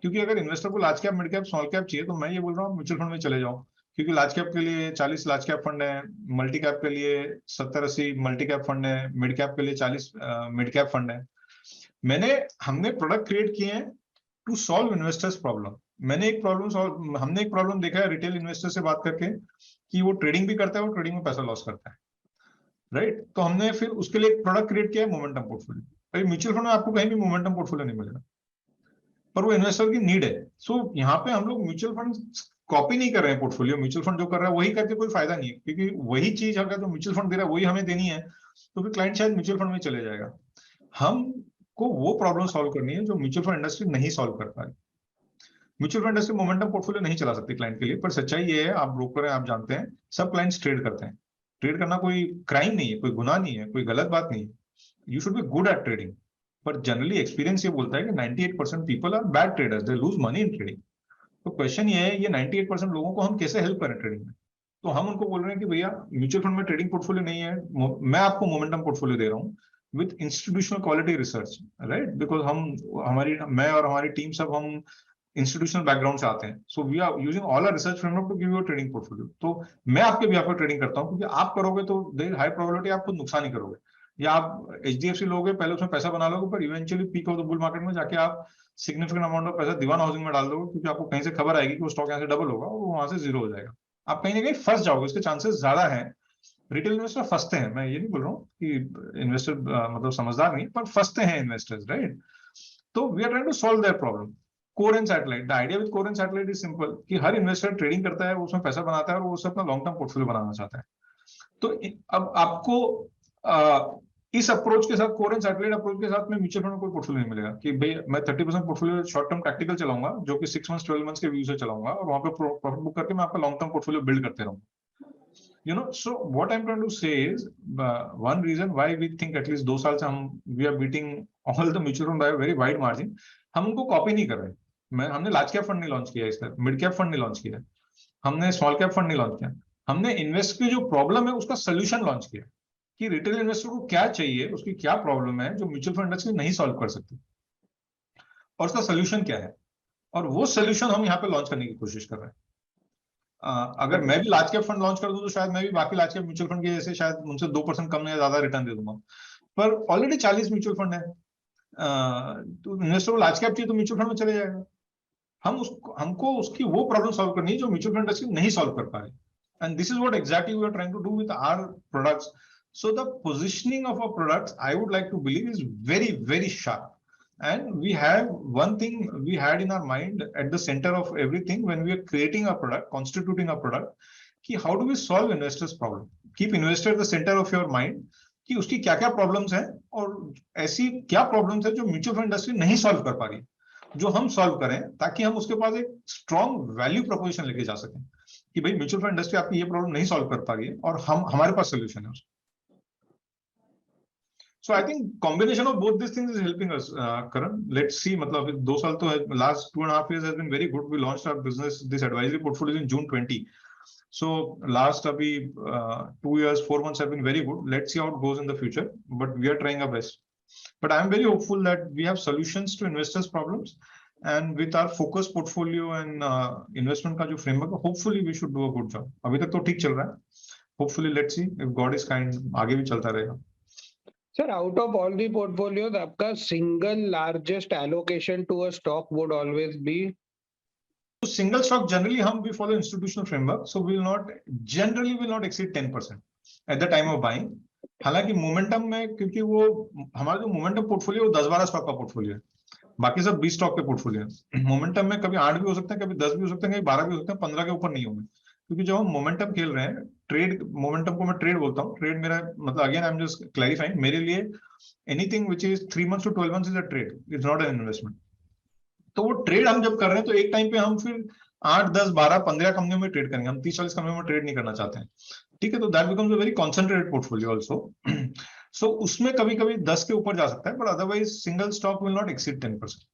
क्योंकि अगर इन्वेस्टर को large cap, mid cap, small cap चाहिए, तो मैं ये बोल रहा हूँ म्यूचुअल फंड में चले जाओ। क्योंकि लार्ज कैप के लिए 40 लार्ज कैप फंड है, मल्टी कैप के लिए 70-80 मल्टी कैप फंड है, मिड कैप के लिए 40 मिड कैप फंड है। हमने प्रोडक्ट क्रिएट किए हैं टू सॉल्व इन्वेस्टर्स प्रॉब्लम। हमने एक प्रॉब्लम देखा है रिटेल इन्वेस्टर से बात करके, कि वो ट्रेडिंग भी करता है, वो ट्रेडिंग में पैसा लॉस करता है, राइट। तो हमने फिर उसके लिए एक प्रोडक्ट क्रिएट किया है, मोमेंटम पोर्टफोलियो। भाई म्यूचुअल फंड में आपको कहीं भी मोमेंटम पोर्टफोलियो नहीं मिलेगा, पर वो इन्वेस्टर की नीड है। सो यहाँ पे हम लोग म्यूचुअल फंड कॉपी नहीं कर रहे हैं पोर्टफोलियो। म्यूचुअल फंड जो कर रहा है वही करके कोई फायदा नहीं है, क्योंकि वही चीज अगर जो म्यूचुअल फंड दे रहा है वही हमें देनी है, तो फिर क्लाइंट शायद म्यूचुअल फंड में चले जाएगा। हमको वो प्रॉब्लम सॉल्व करनी है जो म्यूचुअल फंड इंडस्ट्री नहीं सॉल्व कर पा रही। Mutual fund industry momentum portfolio नहीं चला सकती क्लाइंट के लिए, पर सच्चाई ये है, आप ब्रोकर हैं, आप जानते हैं, सब क्लाइंट्स ट्रेड करते हैं। ट्रेड करना कोई क्राइम नहीं है, कोई गुनाह नहीं है, कोई गलत बात नहीं है। You should be good at trading. पर जनरली एक्सपीरियंस ये बोलता है कि 98% people are bad traders, they lose money in trading. तो क्वेश्चन ये है, ये 98% लोगों को हम कैसे हेल्प करें ट्रेडिंग में? तो हम उनको बोल रहे हैं कि भैया म्यूचुअल फंड में ट्रेडिंग पोर्टफोलियो नहीं है, मैं आपको मोमेंटम पोर्टफोलियो दे रहा हूँ with institutional quality research, right. Because मैं और हमारी टीम सब हम इंस्टीट्यूशनल बैकग्राउंड से आते हैं। So we are using all our research framework to give you a trading portfolio. तो मैं आपके भी आपको ट्रेडिंग करता हूँ, क्योंकि आप करोगे तो देयर इज हाई प्रोबेबिलिटी आप खुद नुकसान ही करोगे। या आप HDFC लोगे, पहले उसमें पैसा बना लोगे, पर eventually peak of the bull market में जाके आप सिग्निफिकेंट अमाउंट ऑफ पैसा दीवान हाउसिंग में डाल दोगे, क्योंकि आपको कहीं से खबर आएगी कि वो स्टॉक यहाँ से डबल होगा और वहां से जीरो हो जाएगा। आप कहीं ना कहीं फंस जाओगे, इसके चांसेस ज्यादा हैं। रिटेल इन्वेस्टर फंसते हैं, मैं ये नहीं बोल रहा हूँ कि इन्वेस्टर मतलब समझदार नहीं, पर फंसते हैं इन्वेस्टर्स, राइट। तो we are trying to solve their problem. Core and satellite, the idea with core and satellite is simple, कि हर इन्वेस्टर ट्रेडिंग करता है, वो उसमें पैसा बनाता है और वो उससे अपना लॉन्ग टर्म पोर्टफोलियो बनाना चाहता है। तो अब आपको इस अप्रोच के साथ, कोर एंड सैटेलाइट अप्रोच के साथ में म्यूचुअल फंड में कोई पोर्टफोलियो नहीं मिलेगा कि भाई मैं 30% पोर्टफोलियो शॉर्ट टर्म टैक्टिकल चलाऊंगा, जो कि 6 मंथ्स 12 मंथ्स के व्यू से चलाऊंगा, और वहां पे प्रॉफिट बुक करके मैं आपका लॉन्ग टर्म पोर्टफोलियो बिल्ड करते रहूंगा। So what I'm trying to say is, one reason why we think at least 2 साल से we are beating all the mutual fund by a very wide margin, हम उनको copy नहीं कर रहे। हमने लार्ज कैप फंड नहीं लॉन्च किया, इस तरह मिड कैप फंड नहीं लॉन्च किया, हमने स्मॉल कैप फंड नहीं लॉन्च किया। हमने इन्वेस्ट की जो प्रॉब्लम है उसका सोल्यूशन लॉन्च किया, कि रिटेल इन्वेस्टर को क्या चाहिए, उसकी क्या प्रॉब्लम है जो म्यूचुअल फंड इंडस्ट्री नहीं सॉल्व कर सकती, और उसका सोल्यूशन क्या है, और वो सोल्यूशन हम यहाँ पे लॉन्च करने की कोशिश कर रहे हैं। अगर मैं भी लार्ज कैप फंड लॉन्च कर दूं, तो शायद मैं भी बाकी लार्ज कैप म्यूचुअल फंड के जैसे शायद उनसे 2% कम या ज्यादा रिटर्न दे दूंगा, पर ऑलरेडी 40 म्यूचुअल फंड है। तो इन्वेस्टर को लार्ज कैप चाहिए तो म्यूचुअल फंड में चले जाएगा। हमको उसकी वो प्रॉब्लम सॉल्व करनी है जो म्यूचुअल फंड इंडस्ट्री नहीं सॉल्व कर पा रही, and this is what exactly we are trying to do with our products. So the positioning of our products, I would like to believe, is very very sharp. And we have one thing we had in our mind at the center of everything when we are creating a product, constituting a product, कि how do we solve investors problem? Keep investor at the center of your mind, कि उसकी क्या क्या problems हैं, और ऐसी क्या problems है जो म्यूचुअल फंड इंडस्ट्री नहीं सॉल्व कर पा रही, जो हम सॉल्व करें, ताकि हम उसके पास एक स्ट्रॉन्ग वैल्यू प्रोपोजिशन लेके जा सकें, कि भाई म्यूचुअल फंड इंडस्ट्री आपकी ये प्रॉब्लम नहीं सॉल्व कर पा रही है और हमारे पास सोल्यूशन है उसका। So I think combination of both these things is helping us, Karan. Let's see. मतलब 2 साल तो last 2.5 years has been very good. We launched our business, this advisory portfolio, in June 20. So last 2 years, 4 months have been very good. Let's see how it goes in the future. But we are trying our best. But I am very hopeful that we have solutions to investors' problems, and with our focus portfolio and investment का जो framework, hopefully we should do a good job. अभी तक तो ठीक चल रहा है. Hopefully, let's see if God is kind, आगे भी चलता रहेगा. Sir, out of all the portfolios, आपका single largest allocation to a stock would always be? So single stock generally we follow institutional framework, so we will not exceed 10% at the time of buying. हालांकि momentum में, क्योंकि वो हमारा जो momentum portfolio 10-12 stock का portfolio है, बाकी सब 20 स्टॉक के पोर्टफोलियो है। मोमेंटम में कभी 8 भी हो सकते हैं, कभी 10 भी हो सकते हैं, कभी 12 भी हो सकते हैं, 15 के ऊपर नहीं होंगे, क्योंकि जब हम मोमेंटम खेल रहे हैं, ट्रेड मोमेंटम को मैं ट्रेड बोलता हूँ। ट्रेड मेरा मतलब, again I am just clarifying, मेरे लिए anything which is 3 months to 12 months is a trade, is not an investment. तो वो ट्रेड हम जब कर रहे हैं तो एक टाइम पे हम फिर 8, 10, 12, 15 कंपनियों में ट्रेड करेंगे, हम 30-40 कंपनियों में ट्रेड नहीं करना चाहते हैं, ठीक है। तो that becomes a very concentrated portfolio also. So उसमें कभी कभी 10 के ऊपर जा सकता है, but otherwise single stock will not exceed 10%।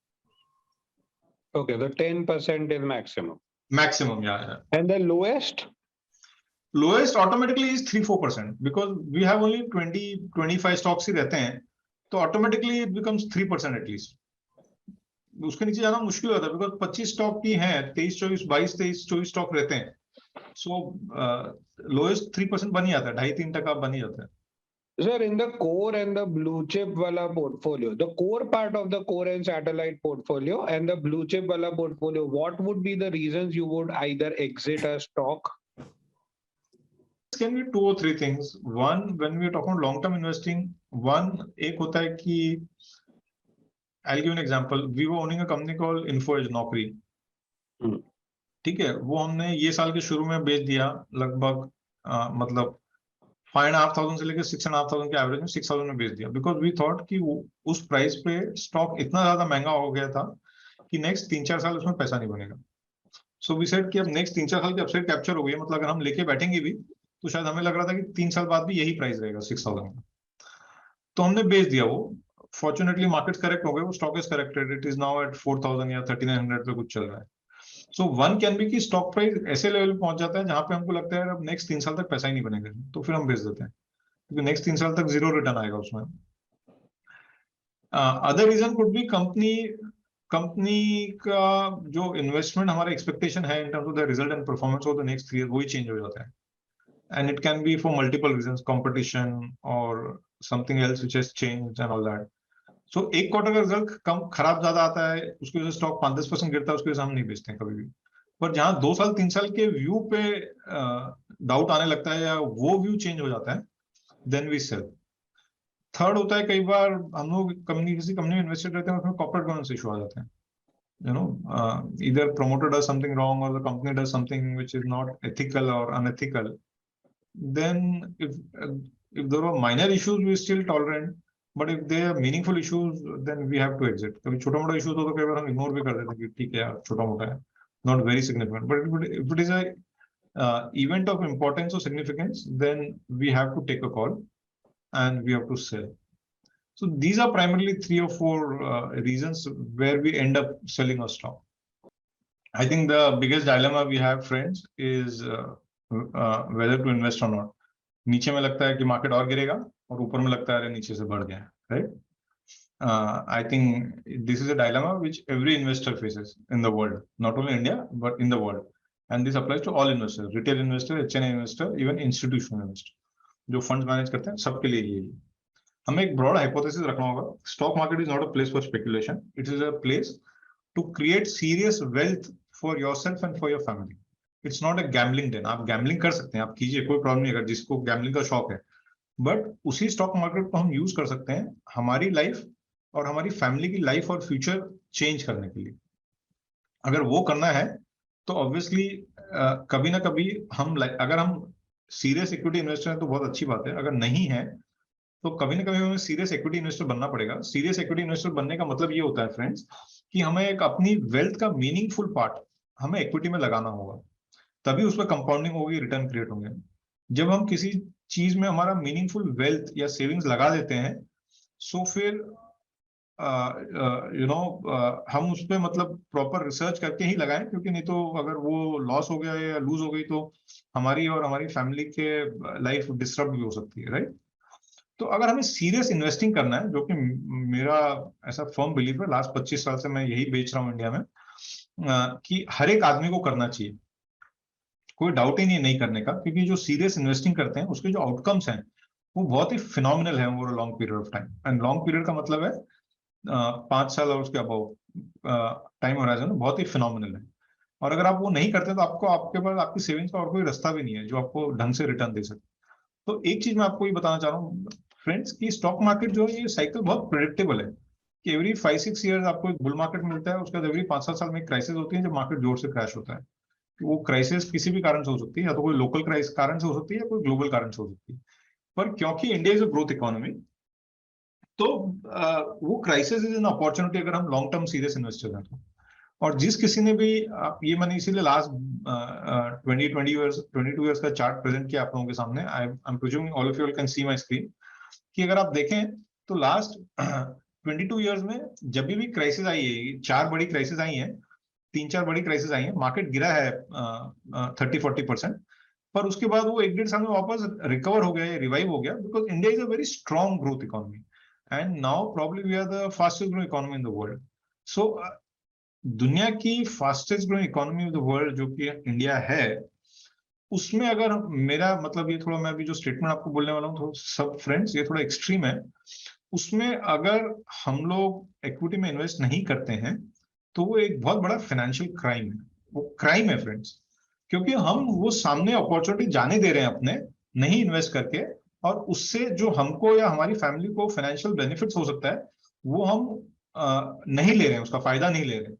Okay, the 10% is maximum. Maximum, yeah. And the lowest? Lowest automatically is 3-4%, because we have only 20-25 stocks ही रहते हैं, तो automatically it becomes 3% at least. उसके नीचे जाना मुश्किल होता है, बिकॉज 25 स्टॉक की है, 23-24 स्टॉक रहते हैं। सो लोएस्ट 3% बन ही जाता है, 2.5-3% बन ही जाता है। Sir, in the core and the blue chip wala portfolio, the core part of the core and satellite portfolio and the blue chip wala portfolio, what would be the reasons you would either exit a stock? This can be 2 or 3 things. One, when we are talking about long term investing, one एक होता है कि I'll give an example. We were owning a company called InfoEdge, नौकरी, ठीक है। वो हमने ये साल के शुरू में बेच दिया, लगभग मतलब 5,500 से लेकर 6,500 के एवरेज में 6,000 में बेच दिया, बिकॉज वी थॉट कि उस प्राइस पे स्टॉक इतना ज्यादा महंगा हो गया था कि नेक्स्ट 3-4 साल उसमें पैसा नहीं बनेगा। सो वी सेड कि अब नेक्स्ट 3-4 साल की अपसाइड कैप्चर हो गई है, मतलब अगर हम लेके बैठेंगे भी तो शायद हमें लग रहा था कि 3 साल बाद भी यही प्राइस रहेगा 6,000 का, तो हमने बेच दिया वो। फॉर्चुनेटली मार्केट करेक्ट हो गए, वो stock is corrected, it is now at 4,000 या 3,900 पे कुछ चल रहा है। सो वन कैन बी कि स्टॉक प्राइस ऐसे लेवल पे पहुंच जाता है जहां पे हमको लगता है अब नेक्स्ट 3 साल तक पैसा ही नहीं बनेगा, तो फिर हम बेच देते हैं, क्योंकि नेक्स्ट 3 साल तक 0 रिटर्न आएगा उसमें। Other reason could be company का जो इन्वेस्टमेंट हमारा एक्सपेक्टेशन है in terms of the result and performance of the next 3 years, वही चेंज हो जाता है। And it can be for multiple reasons, competition और something else which has changed and all that. So एक quarter का result कम खराब ज्यादा आता है, उसकी वजह से स्टॉक 5-10% गिरता है, उसकी वजह से हम नहीं बेचते कभी भी। पर जहां 2 साल 3 साल के व्यू पे डाउट आने लगता है या वो व्यू चेंज हो जाता है, देन वी सेल। थर्ड होता है, कई बार हम लोग किसी कंपनी में इन्वेस्टेड रहते हैं, उसमें कॉर्पोरेट गवर्नेंस इशू आ जाते हैं, you know, either promoter does something wrong or the company does something which is not ethical or unethical. Then if there are minor issues we still tolerate, but if they are meaningful issues then we have to exit. कभी छोटा मोटा issue तो कई बार हम ignore भी कर देते हैं कि ठीक है यार, छोटा मोटा है, not very significant, but if it is a event of importance or significance, then we have to take a call and we have to sell. So these are primarily 3 or 4 reasons where we end up selling a stock. I think the biggest dilemma we have, friends, is whether to invest or not. नीचे में लगता है कि market और गिरेगा और ऊपर में लगता है अरे नीचे से बढ़ गया, right? I think this is a dilemma which every investor faces in the world, not only India but in the world, and this applies to all investors, retail investor, HNI investor, even institutional investor, जो funds manage करते हैं, सबके लिए ये है। हमें एक broad hypothesis रखना होगा, stock market is not a place for speculation, it is a place to create serious wealth for yourself and for your family. It's not a gambling den। आप गैम्बलिंग कर सकते हैं, आप कीजिए, कोई प्रॉब्लम नहीं, अगर जिसको गैम्बलिंग का शौक है, बट उसी स्टॉक मार्केट को हम यूज कर सकते हैं हमारी लाइफ और हमारी फैमिली की लाइफ और फ्यूचर चेंज करने के लिए। अगर वो करना है तो ऑब्वियसली कभी ना कभी अगर हम सीरियस इक्विटी इन्वेस्टर हैं तो बहुत अच्छी बात है, अगर नहीं है तो कभी ना कभी हमें सीरियस इक्विटी इन्वेस्टर बनना पड़ेगा। सीरियस इक्विटी इन्वेस्टर बनने का मतलब ये होता है, फ्रेंड्स, कि हमें एक अपनी वेल्थ का मीनिंगफुल पार्ट हमें इक्विटी में लगाना होगा, तभी उसमें कंपाउंडिंग होगी, रिटर्न क्रिएट होंगे। जब हम किसी चीज में हमारा मीनिंगफुल वेल्थ या सेविंग्स लगा देते हैं, सो फिर हम उस पर मतलब प्रॉपर रिसर्च करके ही लगाएं, क्योंकि नहीं तो अगर वो लॉस हो गया या लूज हो गई तो हमारी और हमारी फैमिली के लाइफ डिस्टर्ब भी हो सकती है, राइट? तो अगर हमें सीरियस इन्वेस्टिंग करना है, जो कि मेरा ऐसा फर्म बिलीव है, लास्ट 25 साल से मैं यही बेच रहा हूँ इंडिया में, कि हर एक आदमी को करना चाहिए, कोई डाउट ही नहीं करने का, क्योंकि जो सीरियस इन्वेस्टिंग करते हैं उसके जो आउटकम्स हैं वो बहुत ही फिनोमिनल है over long period of time. And long period का मतलब है 5 साल और उसके अबव टाइम होराइजन बहुत ही फिनोमिनल है। और अगर आप वो नहीं करते तो आपको, आपके पास आपकी सेविंग्स का और कोई रास्ता भी नहीं है जो आपको ढंग से रिटर्न दे सके। तो एक चीज मैं आपको ये बताना चाह रहा हूँ फ्रेंड्स, कि स्टॉक मार्केट जो है ये साइकिल बहुत प्रेडिक्टेबल है, कि एवरी 5-6 ईयर्स आपको एक बुल मार्केट मिलता है, उसके बाद एवरी 5-7 साल में एक क्राइसिस होती है जब मार्केट जोर से क्रैश होता है। वो क्राइसिस किसी भी कारण से हो सकती है, या तो कोई लोकल क्राइस कारण से हो सकती है या कोई ग्लोबल कारण से हो सकती है। पर क्योंकि India is a growth economy, तो वो क्राइसिस इज एन अपॉर्चुनिटी अगर हम लॉन्ग टर्म सीरियस इन्वेस्टर हैं तो। और जिस किसी ने भी ये मैंने इसीलिए लास्ट 22 ईयर्स का चार्ट प्रेजेंट किया आप लोगों के सामने, I am presuming all of you can see my screen, कि अगर आप देखें तो लास्ट 22 ईयर्स में जब भी क्राइसिस आई है, 4 बड़ी क्राइसिस आई हैं, 3-4 बड़ी क्राइसिस आई हैं, मार्केट गिरा है 30-40%, पर उसके बाद वो 1-1.5 साल में वापस रिकवर हो गया, रिवाइव हो गया, because India is a very strong growth economy and now probably we are the fastest growing economy in the world. So दुनिया की fastest growing economy of the world जो कि इंडिया है, उसमें अगर मेरा मतलब, ये थोड़ा मैं अभी जो स्टेटमेंट आपको बोलने वाला हूँ तो सब फ्रेंड्स ये थोड़ा एक्सट्रीम है, उसमें अगर हम लोग इक्विटी में इन्वेस्ट नहीं करते हैं तो वो एक बहुत बड़ा फाइनेंशियल क्राइम है। वो क्राइम है फ्रेंड्स, क्योंकि हम वो सामने अपॉर्चुनिटी जाने दे रहे हैं अपने, नहीं इन्वेस्ट करके, और उससे जो हमको या हमारी फैमिली को फाइनेंशियल बेनिफिट्स हो सकता है वो हम नहीं ले रहे हैं, उसका फायदा नहीं ले रहे हैं।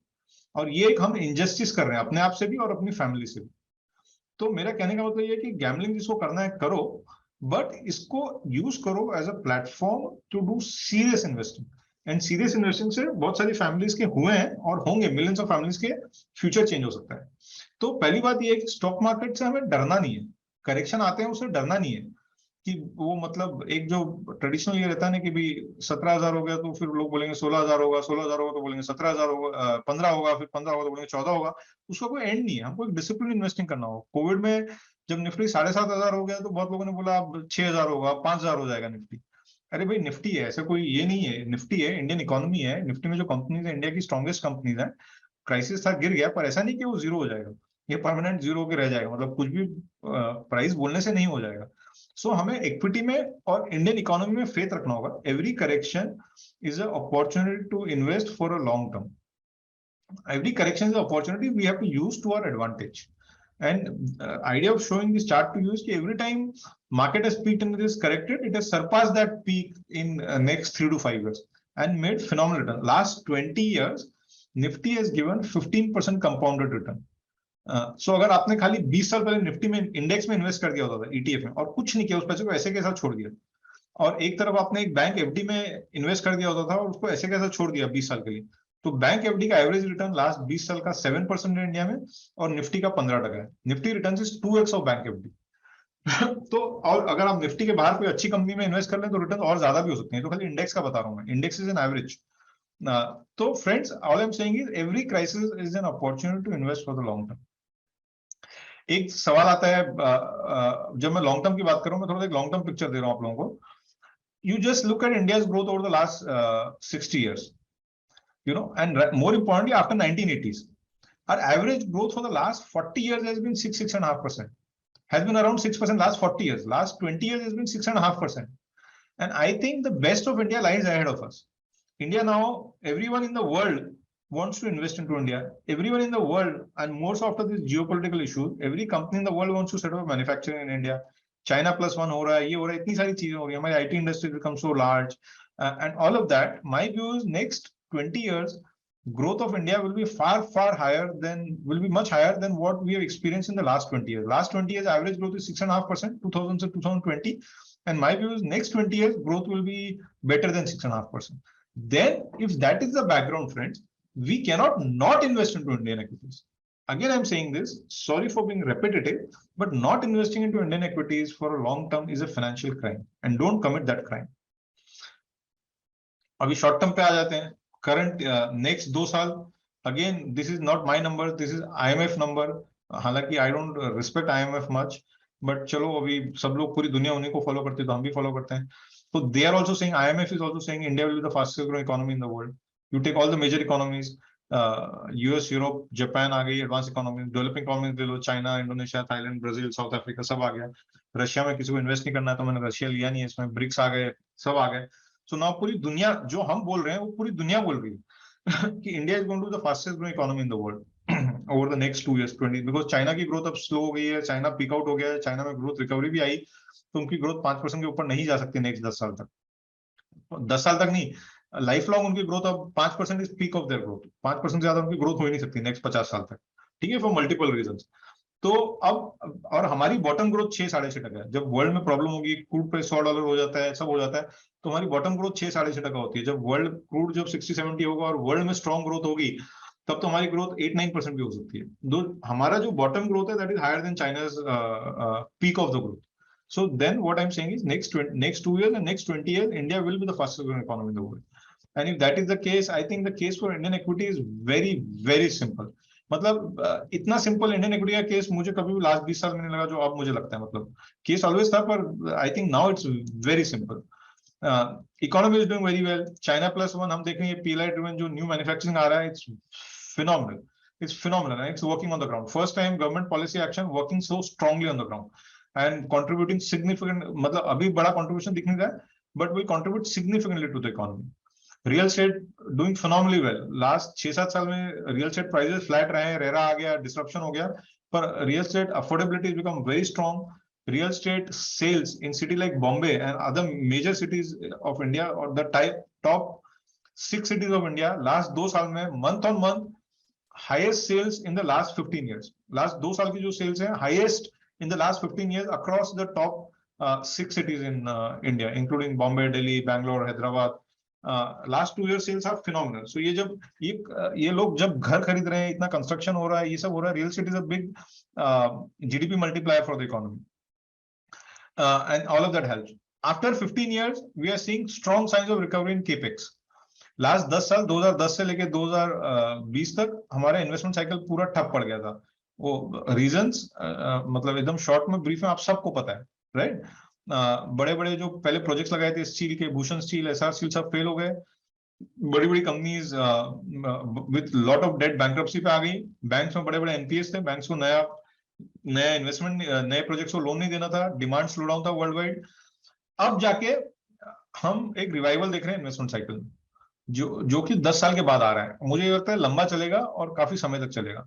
और ये एक हम इनजस्टिस कर रहे हैं अपने आप से भी और अपनी फैमिली से भी। तो मेरा कहने का मतलब ये है कि गैम्बलिंग जिसको करना है करो, बट इसको यूज करो as a platform to do serious investing. And serious investing से बहुत सारी फैमिलीज के हुए हैं और होंगे, मिलियंस ऑफ फैमिलीज के फ्यूचर चेंज हो सकता है। तो पहली बात ये है कि स्टॉक मार्केट से हमें डरना नहीं है, करेक्शन आते हैं उससे डरना नहीं है, कि वो मतलब एक जो ट्रेडिशनल ये रहता है ना कि भी 17,000 हो गया तो फिर लोग बोलेंगे 16,000 होगा, 16,000 होगा तो बोलेंगे 17,000 होगा, 15 होगा, फिर 15 होगा तो बोलेंगे 14 होगा। उसका कोई एंड नहीं है, हमको एक डिसिप्लिन इन्वेस्टिंग करना होगा। कोविड में जब निफ्टी 7,500 हो गया तो बहुत लोगों ने बोला अब 6,000 होगा, 5,000 हो जाएगा निफ्टी। अरे भाई निफ्टी है, ऐसा कोई ये नहीं है, निफ्टी है, इंडियन इकोनॉमी है, निफ्टी में जो कंपनीज है इंडिया की स्ट्रॉन्गेस्ट कंपनीज है। क्राइसिस था, गिर गया, पर ऐसा नहीं कि वो जीरो हो जाएगा, ये परमानेंट जीरो होकर रह जाएगा, मतलब कुछ भी प्राइस बोलने से नहीं हो जाएगा। सो हमें इक्विटी में और इंडियन इकोनॉमी में फेथ रखना होगा। Every correction is a opportunity to invest for a long term. Every correction is an opportunity we have to use to our advantage. And idea of showing this chart to you is that every time market has peaked and it is corrected, it has surpassed that peak in next 3 to 5 years and made phenomenal return. Last 20 years, Nifty has given 15% compounded return. So अगर आपने खाली 20 साल पहले Nifty में index में invest कर दिया होता था, ईटीएफ में, और कुछ नहीं किया, उस पैसे को ऐसे कैसा छोड़ दिया, और एक तरफ आपने एक बैंक एफडी में इन्वेस्ट कर दिया होता था और उसको ऐसे कैसा छोड़ दिया 20 साल के लिए, तो बैंक एफडी का एवरेज रिटर्न लास्ट 20 साल का 7% है इंडिया में, और निफ्टी का 15% है। Nifty return is 2x of bank FD. तो और अगर आप निफ्टी के बाहर कोई अच्छी कंपनी में इन्वेस्ट कर लें तो रिटर्न और ज्यादा भी हो सकते हैं। तो खाली इंडेक्स का बता रहा हूं मैं, इंडेक्स इज एन एवरेज। तो friends, all I am saying is every crisis is an opportunity to invest for the long term. एक सवाल आता है, जब मैं लॉन्ग टर्म की बात करूं, मैं थोड़ा एक लॉन्ग टर्म पिक्चर दे रहा हूं आप लोगों को। You just look at India's growth over the last 60 years, and more importantly, after 1980s, our average growth for the last 40 years has been 6.5%, has been around 6% last 40 years. Last 20 years has been 6.5%. And I think the best of India lies ahead of us. India now, everyone in the world wants to invest into India. Everyone in the world, and more so after this geopolitical issue, every company in the world wants to set up manufacturing in India. China +1 हो रहा है, ये हो रहा है, इतनी सारी चीजें हो रही है, हमारी IT industry become so large, and all of that. My view is next 20 years growth of India will be far higher than, will be much higher than what we have experienced in the last 20 years. Last 20 years average growth is 6.5%, 2000 to 2020, and my view is next 20 years growth will be better than 6.5%. Then if that is the background, friends, we cannot not invest into Indian equities. Again, I'm saying this, sorry for being repetitive, but not investing into Indian equities for a long term is a financial crime, and don't commit that crime. अभी short term पे आ जाते हैं, current next 2 साल। Again this is not my number, this is IMF number. हालांकि I don't respect IMF much, but चलो अभी सब लोग, पूरी दुनिया उन्हीं को फॉलो करती है तो हम भी फॉलो करते हैं। तो they are also saying, IMF is also saying India will be the fastest growing economy in the world. You take all the major economies, US, Europe, Japan आ गई, एडवांस इकोनॉमी, डेवलपिंग इकोनॉमी ले लो, China, Indonesia, Thailand, Brazil, South Africa, सब आ गया। Russia में किसी को इन्वेस्ट नहीं करना है तो मैंने रशिया लिया नहीं है, इसमें ब्रिक्स आ गए, सब आ गए। सो नाउ पूरी दुनिया, जो हम बोल रहे हैं वो पूरी दुनिया बोल रही है कि India is going to the fastest growing economy in the world over the next 2 years 20, बिकॉज चाइना की ग्रोथ अब स्लो हो गई है, चाइना पीक आउट हो गया है, चाइना में ग्रोथ रिकवरी भी आई, तो उनकी ग्रोथ 5% के ऊपर नहीं जा सकती नेक्स्ट 10 साल तक। 10 साल तक नहीं, लाइफ लॉन्ग उनकी ग्रोथ अब 5% is peak of their growth, 5% से ज्यादा उनकी ग्रोथ हो ही नहीं सकती नेक्स्ट 50 साल तक, ठीक है, फॉर मल्टीपल रीजन। तो अब और हमारी बॉटम ग्रोथ 6-6.5% है। जब वर्ल्ड में प्रॉब्लम होगी, क्रूड प्राइस $100 हो जाता है, सब हो जाता है, तो हमारी बॉटम ग्रोथ 6-6.5% होती है। जब वर्ल्ड क्रूड जब 60-70 होगा और वर्ल्ड में स्ट्रॉन्ग ग्रोथ होगी, तब तो हमारी ग्रोथ 8-9% भी हो सकती है। दो हमारा जो बॉटम ग्रोथ है that is higher than China's peak of the growth. So then what I'm saying is next 2 years and next 20 years, India will be the fastest growing economy in the world. And if that is the case, I think the case for Indian equity is very, very simple. मतलब इतना simple Indian equity का case मुझे कभी भी last 20 साल में नहीं लगा जो अब मुझे लगता है। मतलब केस ऑलवेज था, पर I think now it's very simple. Economy is doing very well. China +1 हम देख रहे हैं, पीएलआई ड्रिवन जो न्यू मैन्युफैक्चरिंग आ रहा है, it's phenomenal, it's phenomenal, it's working on the ground. First time government policy action working so strongly on the ground and contributing significant, मतलब अभी बड़ा कंट्रीब्यूशन दिख नहीं रहा है, but will contribute significantly to the economy. Real estate doing phenomenally well. Last 6-7 साल में real estate prices flat रहे हैं, रेरा आ गया, डिसरप्शन हो गया, पर real estate affordability has become very strong. Real estate sales in city like Bombay and other major cities of India, or the top 6 cities of India, last 2 साल में month on month highest sales in the last 15 years. Last 2 साल की जो sales है highest in the last 15 years across the top 6 cities in India, including Bombay, Delhi, Bangalore, Hyderabad. Last 2 years sales are phenomenal. So ये जब ये लोग जब घर खरीद रहे हैं, इतना कंस्ट्रक्शन हो रहा है, ये सब हो रहा है, real estate is a big GDP multiplier for the economy. And all of that helps. After 15 years, we are seeing strong signs of recovery in capex. Last 10 साल 2010 से लेके 2020 तक हमारा इन्वेस्टमेंट साइकिल पूरा ठप पड़ गया था। वो रीजंस मतलब एकदम शॉर्ट में, ब्रीफ में आप सबको पता है, राइट? बड़े बड़े जो पहले प्रोजेक्ट्स लगाए थे स्टील के, भूषण स्टील, एसआर स्टील, सब फेल हो गए। बड़ी बड़ी companies with lot of debt bankruptcy पे आ गई। बैंक्स में बड़े बड़े एनपीएस थे, बैंक्स को नया इन्वेस्टमेंट, नए प्रोजेक्ट्स को लोन नहीं देना था, डिमांड स्लो डाउन था वर्ल्ड वाइड। अब जाके हम एक रिवाइवल देख रहे हैं इन्वेस्टमेंट साइकिल में, जो कि 10 साल के बाद आ रहा है। मुझे लगता है लंबा चलेगा और काफी समय तक चलेगा।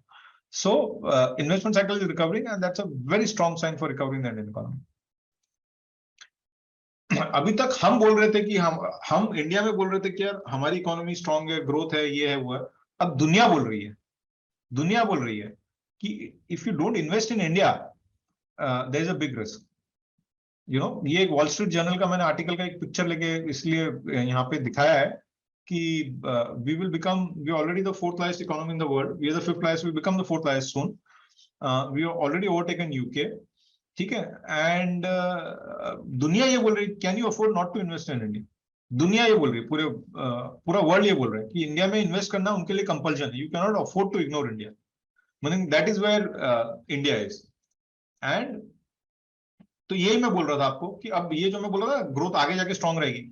So investment cycle is recovering and that's a very strong sign for recovery in the Indian economy. अभी तक हम बोल रहे थे कि हम इंडिया में बोल रहे थे कि यार हमारी इकोनॉमी स्ट्रांग है, ग्रोथ है, ये है वो है। अब दुनिया बोल रही है कि if you don't invest in India there is a big risk. ये एक वॉल स्ट्रीट जर्नल का मैंने आर्टिकल का एक पिक्चर लेके इसलिए यहाँ पे दिखाया है कि we already the 4th largest economy in the world, we are the 5th largest, we become the 4th largest soon. We have already overtaken UK, ठीक है? एंड दुनिया ये बोल रही है, can you afford not to invest in India? दुनिया ये बोल रही है, पूरा वर्ल्ड ये बोल रहा है कि इंडिया में इन्वेस्ट करना उनके लिए कंपल्शन है। You can not afford to ignore India, meaning that is where India is. And तो यही मैं बोल रहा था आपको कि अब ये जो मैं बोल रहा था, ग्रोथ आगे जाके स्ट्रांग रहेगी।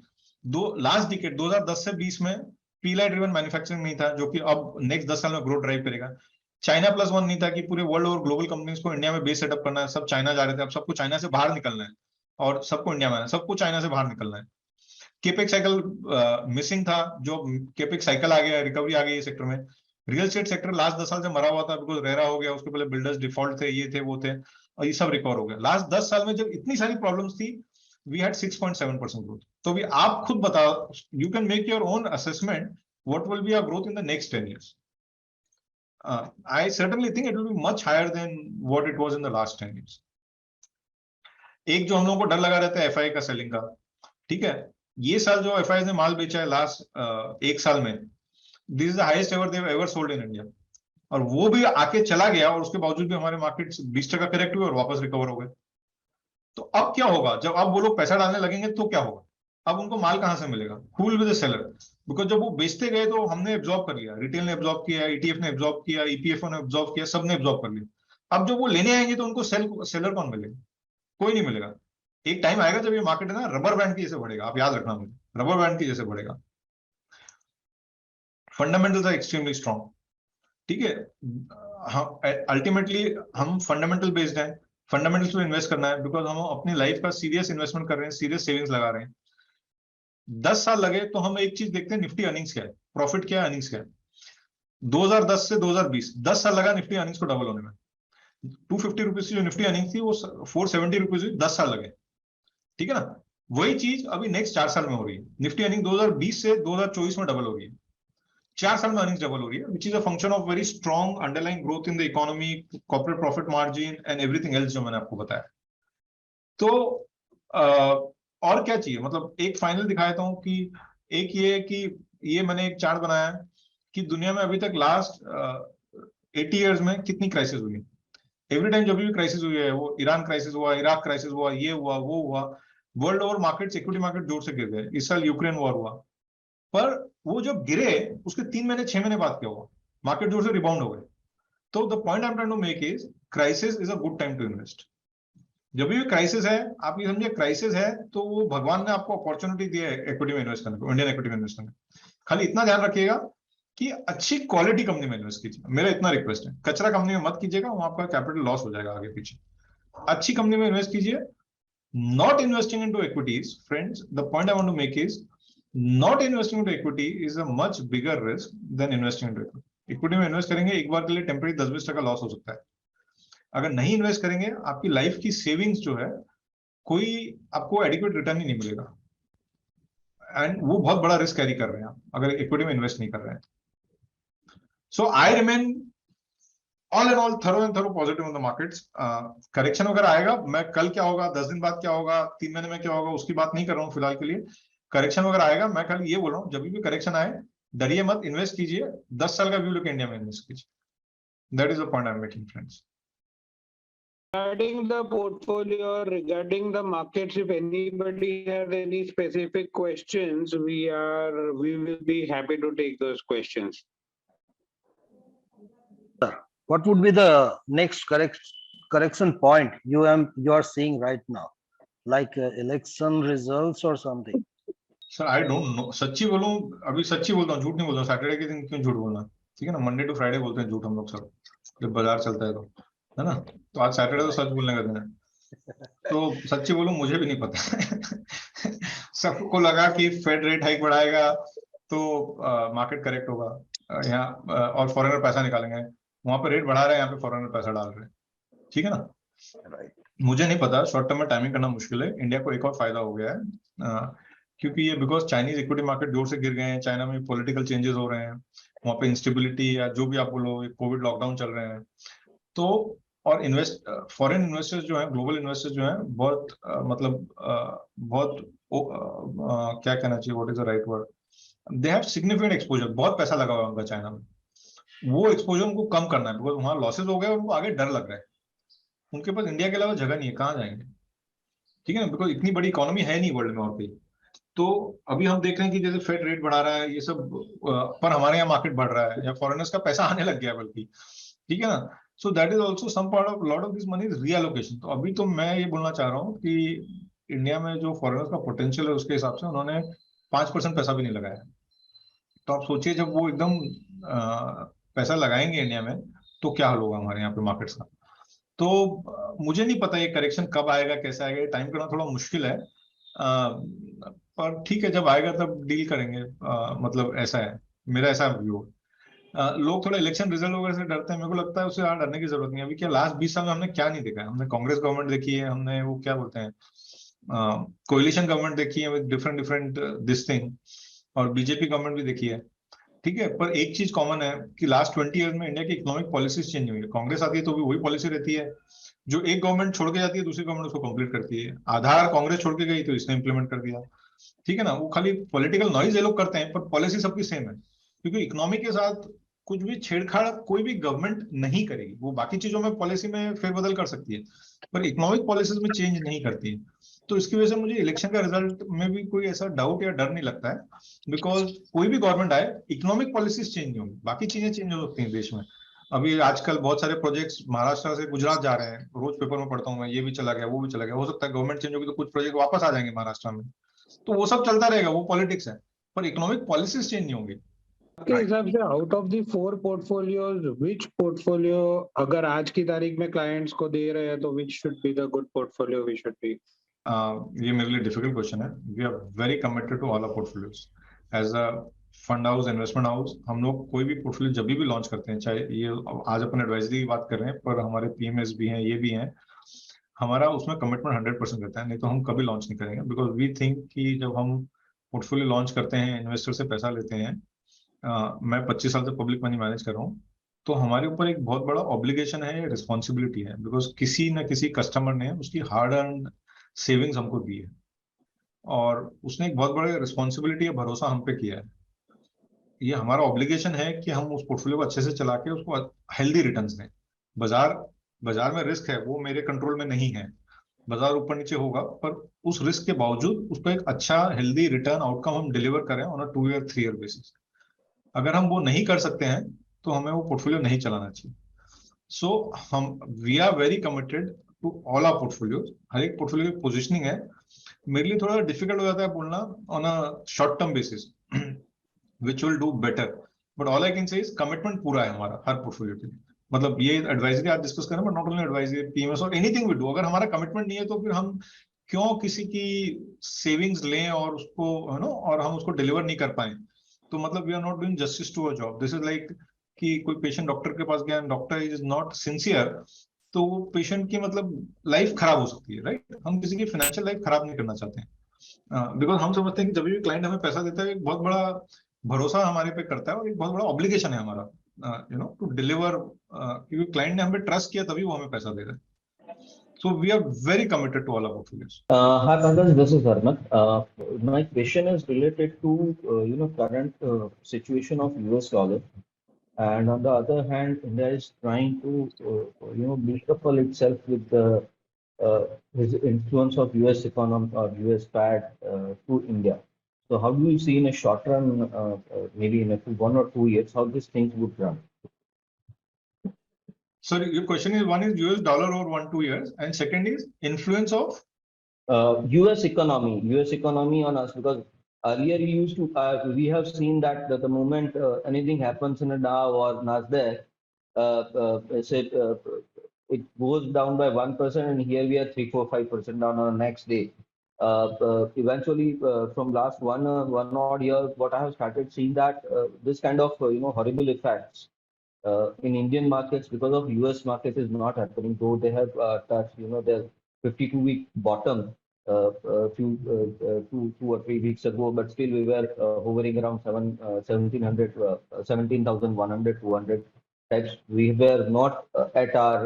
लास्ट डिकेड 2010 से 20 में पीएलआई ड्रिवन मैन्युफैक्चरिंग नहीं था, जो कि अब नेक्स्ट 10 साल में ग्रोथ ड्राइव करेगा। चाइना +1 नहीं था कि पूरे वर्ल्ड और ग्लोबल कंपनीज को इंडिया में बेस सेटअप करना है, सब चाइना जा रहे थे। अब सबको चाइना से बाहर निकलना है और सबको इंडिया में आना है, सबको चाइना से बाहर निकलना है। केपेक्स साइकिल मिसिंग था, जो केपेक्स साइकिल आ गया, रिकवरी आ गई है सेक्टर में। रियल एस्टेट सेक्टर लास्ट 10 साल से मरा हुआ था, बिकॉज रेरा हो गया, उसके पहले बिल्डर्स डिफॉल्ट थे, ये थे वो थे, और ये सब रिकवर हो गया। लास्ट 10 साल में जब इतनी सारी प्रॉब्लम्स थी, we had 6.7% growth. तो भी आप खुद बताओ, you can make your own assessment what will be our growth in the next 10 years. I certainly think it will be much higher than what it was in the last 10 years. एक जो हम लोगों को डर लगा रहता है FI का सेलिंग का, ठीक है? ये साल जो एफआई ने माल बेचा है लास्ट 1 साल में, this is the highest ever they ever sold in India, और वो भी आके चला गया, और उसके बावजूद भी हमारे मार्केट 20% करेक्ट हुए और वापस रिकवर हो गए। तो अब क्या होगा जब अब वो लोग पैसा डालने लगेंगे, तो क्या होगा? अब उनको माल कहां से मिलेगा? Who will be the seller? Because जब वो बेचते गए तो हमने एब्जॉर्ब कर लिया, रिटेल ने एब्जॉर्ब किया, ईटीएफ ने एब्जॉर्ब किया, ईपीएफओ ने एब्जॉर्ब किया, सबने एब्जॉर्ब कर लिया। अब जब वो लेने आएंगे तो उनको सेलर कौन मिलेगा? कोई नहीं मिलेगा। एक टाइम आएगा जब ये मार्केट है ना रबर बैंड की जैसे बढ़ेगा, आप याद रखना मुझे, रबर बैंड की जैसे बढ़ेगा। फंडामेंटल्स आर एक्सट्रीमली स्ट्रॉन्ग, ठीक है? हम अल्टीमेटली हम फंडामेंटल बेस्ड हैं। फंडामेंटल्स पे इन्वेस्ट करना है, बिकॉज हम अपनी लाइफ का सीरियस इन्वेस्टमेंट कर रहे हैं, सीरियस सेविंग्स लगा रहे हैं। 10 साल लगे तो हम एक चीज देखते हैं, निफ्टी अर्निंग्स क्या है, प्रॉफिट क्या है, अर्निंग्स क्या है। 2010 से 2020 10 साल लगा निफ्टी अर्निंग्स को डबल होने में। 250 रुपीज की जो निफ्टी अर्निंग थी वो 470 रुपीज हुई, 10 साल लगे, ठीक है ना। वही चीज अभी नेक्स्ट 4 साल में हो रही है, निफ्टी अर्निंग 2020 से 2024 में डबल हो रही है, 4 साल में अर्निंग्स डबल हो रही है, which is a function of very strong underlying growth in the economy, corporate profit margin and everything else जो मैंने आपको बताया। तो और क्या चाहिए, मतलब एक फाइनल दिखा देता हूं कि एक ये कि ये मैंने एक चार्ट बनाया है कि दुनिया में अभी तक लास्ट 80 इयर्स में कितनी क्राइसिस हुई है। एवरी टाइम जब भी क्राइसिस हुई है, वो ईरान क्राइसिस हुआ, इराक क्राइसिस हुआ, ये हुआ, वो हुआ, world over markets, equity market जोर से गिर गए। इस साल यूक्रेन वॉर हुआ, पर वो जब गिरे उसके 3 महीने 6 महीने बाद क्या हुआ, मार्केट जोर से रिबाउंड हो गए। तो the point I am trying to make is crisis is a good time to invest. जब भी क्राइसिस है, आप ये समझिए क्राइसिस है तो वो भगवान ने आपको अपॉर्चुनिटी दी है इक्विटी में इन्वेस्ट करने को, इंडियन इक्विटी में इन्वेस्ट करने। खाली इतना ध्यान रखिएगा कि अच्छी क्वालिटी कंपनी में इन्वेस्ट कीजिए, मेरा इतना रिक्वेस्ट है। कचरा कंपनी में मत कीजिएगा, वहां आपका कैपिटल लॉस हो जाएगा आगे पीछे। अच्छी कंपनी में इन्वेस्ट कीजिए। Not investing into equities, friends, the point I want to make is not investing into equity is a much bigger risk than investing into equity. Equity में इन्वेस्ट करेंगे, एक बार के लिए टेम्परेरी 10-20% लॉस हो सकता है। अगर नहीं इन्वेस्ट करेंगे, आपकी लाइफ की सेविंग्स जो है, कोई आपको एडिक्वेट रिटर्न ही नहीं मिलेगा, एंड वो बहुत बड़ा रिस्क कैरी कर रहे हैं आप अगर इक्विटी में इन्वेस्ट नहीं कर रहे हैं। So I remain all in all through and through positive on the markets. Correction वगैरह आएगा, मैं कल क्या होगा, 10 दिन बाद क्या होगा, 3 महीने में क्या होगा, उसकी बात नहीं कर रहा हूँ फिलहाल के लिए। करेक्शन वगैरह आएगा, मैं खाली ये बोल रहा हूँ, जब भी करेक्शन आए डरिए मत, इन्वेस्ट कीजिए, 10 साल का व्यू लेकर इंडिया में इन्वेस्ट कीजिए। That is the point I am making, friends. Regarding the portfolio, regarding the markets, if anybody has any specific questions, we will be happy to take those questions. What would be the next correction point you are seeing right now, like election results or something? Sir I don't know, सच्ची बोलूं, अभी सच्ची बोलता हूँ, झूठ नहीं बोलता हूँ। सैटरडे के दिन क्यों झूठ बोलना, ठीक है ना। मंडे टू फ्राइडे बोलते हैं झूठ हम लोग सब, जब बाजार चलता है तो, है ना। तो आज सैटरडे तो सच बोलने का दिन है। तो सच्ची बोलूं, मुझे भी नहीं पता। सबको लगा कि फेड रेट हाइक बढ़ाएगा तो मार्केट करेक्ट होगा, यहाँ और फॉरेनर पैसा निकालेंगे, वहां पे रेट बढ़ा रहे हैं, यहाँ पे फॉरेनर पैसा डाल रहे हैं, ठीक है ना। मुझे नहीं पता, शॉर्ट टर्म में टाइमिंग करना मुश्किल है। इंडिया को एक और फायदा हो गया है, क्योंकि ये बिकॉज चाइनीज इक्विटी मार्केट जोर से गिर गए हैं, चाइना में पॉलिटिकल चेंजेस हो रहे हैं, वहां पे इंस्टेबिलिटी या जो भी आप बोलो, कोविड लॉकडाउन चल रहे हैं। तो और फॉरेन इन्वेस्टर्स जो हैं, ग्लोबल इन्वेस्टर्स जो हैं, बहुत मतलब बहुत क्या कहना चाहिए, what is the right word, they have significant exposure, बहुत पैसा लगा हुआ है उनका चाइना में। वो एक्सपोजर उनको कम करना है, बिकॉज वहां लॉसेज हो गए और उनको आगे डर लग रहा है। उनके पास इंडिया के अलावा जगह नहीं है, कहाँ जाएंगे, ठीक है ना, बिकॉज इतनी बड़ी इकोनॉमी है नहीं वर्ल्ड में और कहीं। तो अभी हम देख रहे हैं कि जैसे फेड रेट बढ़ा रहा है, ये सब, पर हमारे यहाँ मार्केट बढ़ रहा है, या फॉरेनर्स का पैसा आने लग गया बल्कि, ठीक है ना। So that is also some part of lot of this money is reallocation. तो अभी तो मैं ये बोलना चाह रहा हूँ कि इंडिया में जो फॉरेनर्स का पोटेंशियल है, उसके हिसाब से उन्होंने 5% पैसा भी नहीं लगाया। तो आप सोचिए, जब वो एकदम पैसा लगाएंगे इंडिया में, तो क्या हाल होगा हमारे यहाँ पे मार्केट्स का। तो मुझे नहीं पता ये करेक्शन कब आएगा, कैसे आएगा, टाइम करना थोड़ा मुश्किल है, पर ठीक है, जब आएगा तब डील करेंगे। मतलब ऐसा है, मेरा ऐसा व्यू है। लोग थोड़ा इलेक्शन रिजल्ट वगैरह से डरते हैं, मेरे को लगता है उससे ज्यादा डरने की जरूरत नहीं है। अभी क्या लास्ट 20 साल में हमने क्या नहीं देखा है, हमने कांग्रेस गवर्नमेंट देखी है, हमने वो क्या बोलते हैं कोलिशन गवर्नमेंट देखी है with different different this thing, और बीजेपी गवर्नमेंट भी देखी है, ठीक है। पर एक चीज कॉमन है कि लास्ट 20 ईयर में इंडिया की इकोनॉमिक पॉलिसीज चेंज हुई है। कांग्रेस आती है तो भी वही पॉलिसी रहती है, जो एक गवर्नमेंट छोड़ के जाती है दूसरी गवर्नमेंट उसको कंप्लीट करती है। आधार कांग्रेस छोड़ के गई तो इसने इंप्लीमेंट कर दिया, ठीक है ना। वो खाली पॉलिटिकल नॉइज ये लोग करते हैं, पर पॉलिसी सबकी सेम है, क्योंकि इकोनॉमी के साथ कुछ भी छेड़छाड़ कोई भी गवर्नमेंट नहीं करेगी। वो बाकी चीजों में पॉलिसी में फेरबदल कर सकती है, पर इकोनॉमिक पॉलिसीज में चेंज नहीं करती है। तो इसकी वजह से मुझे इलेक्शन का रिजल्ट में भी कोई ऐसा डाउट या डर नहीं लगता है, बिकॉज कोई भी गवर्नमेंट आए, इकोनॉमिक पॉलिसीज चेंज नहीं होंगी, बाकी चीजें चेंज हो सकती हैं देश में। अभी आजकल बहुत सारे प्रोजेक्ट्स महाराष्ट्र से गुजरात जा रहे हैं, रोज पेपर में पढ़ता हूँ मैं, ये भी चला गया, वो भी चला गया। हो सकता है गवर्नमेंट चेंज होगी तो कुछ प्रोजेक्ट वापस आ जाएंगे महाराष्ट्र में, तो वो सब चलता रहेगा, वो पॉलिटिक्स है, पर इकोनॉमिक पॉलिसीज चेंज नहीं होंगी। आपके हिसाब से out of the 4 portfolios which portfolio अगर आज की तारीख में क्लाइंट्स को दे रहे हैं तो which should be the good portfolio we should be? ये मेरे लिए डिफिकल्ट क्वेश्चन है. We are very committed to all our portfolios. As a fund house, investment house, हम लोग कोई भी पोर्टफोलियो जब भी लॉन्च करते हैं, चाहे ये आज अपन एडवाइजरी की बात कर रहे हैं, पर हमारे पीएमएस भी हैं, ये भी हैं, हमारा उसमें कमिटमेंट 100% रहता है. नहीं तो हम कभी लॉन्च नहीं करेंगे, बिकॉज वी थिंक कि जब हम पोर्टफोलियो लॉन्च करते हैं, इन्वेस्टर से पैसा लेते हैं, मैं 25 साल से पब्लिक मनी मैनेज कर रहा हूँ, तो हमारे ऊपर एक बहुत बड़ा ऑब्लिगेशन है, रिस्पॉन्सिबिलिटी है, बिकॉज किसी न किसी कस्टमर ने उसकी हार्ड अर्न सेविंग्स हमको दी है, और उसने एक बहुत बड़ा रिस्पॉन्सिबिलिटी या भरोसा हम पे किया है. ये हमारा ऑब्लिगेशन है कि हम उस पोर्टफोलियो को अच्छे से चला के उसको हेल्दी रिटर्न्स दें. बाजार बाजार में रिस्क है, वो मेरे कंट्रोल में नहीं है. बाजार ऊपर नीचे होगा, पर उस रिस्क के बावजूद उसको एक अच्छा हेल्दी रिटर्न आउटकम हम डिलीवर करें on a 2 year 3 year basis. अगर हम वो नहीं कर सकते हैं तो हमें वो पोर्टफोलियो नहीं चलाना चाहिए. सो हम we are very committed to all our portfolios. हर एक पोर्टफोलियो की पोजिशनिंग है. मेरे लिए थोड़ा डिफिकल्ट हो जाता है बोलना on a short term basis which will do better, but all I can say is commitment पूरा है हमारा हर पोर्टफोलियो के लिए. मतलब ये एडवाइजरी आज डिस्कस करें, but not only advisory, PMS और एनीथिंग वी डू, अगर हमारा कमिटमेंट नहीं है तो फिर हम क्यों किसी की सेविंग्स लें और उसको यू नो और हम उसको डिलीवर नहीं कर पाए. तो मतलब we are not doing justice to a job. This is like कि कोई पेशेंट डॉक्टर के पास गया, डॉक्टर इज नॉट सिंसियर, तो वो पेशेंट की मतलब लाइफ खराब हो सकती है, राइट. हम किसी की फाइनेंशियल लाइफ खराब नहीं करना चाहते हैं, बिकॉज हम समझते हैं कि जब भी क्लाइंट हमें पैसा देता है, एक बहुत बड़ा भरोसा हमारे पे करता है, और एक बहुत बड़ा ऑब्लिगेशन है हमारा, यू नो, टू डिलीवर, क्योंकि क्लाइंट ने हमें ट्रस्ट किया तभी वो हमें पैसा दे रहा है. So we are very committed to all our portfolios. Hi, Pankaj, this is Harman. My question is related to current situation of US dollar, and on the other hand, India is trying to decouple itself with the his influence of US economy or US Fed to India. So how do you see in a short run, maybe in a 1 or 2 years, how these things would run? Sorry, your question is, one is US dollar over 1-2 years, and second is influence of US economy on us, because earlier we have seen that the moment anything happens in a Dow or Nasdaq, it goes down by 1%, and here we are 3, 4, 5% down on the next day. Eventually, from last one odd year, what I have started seeing that this kind of horrible effects in Indian markets because of US market is not happening, though they have touched their 52-week bottom two or 3 weeks ago, but still we were hovering around 17,100, 200 types. We were not at our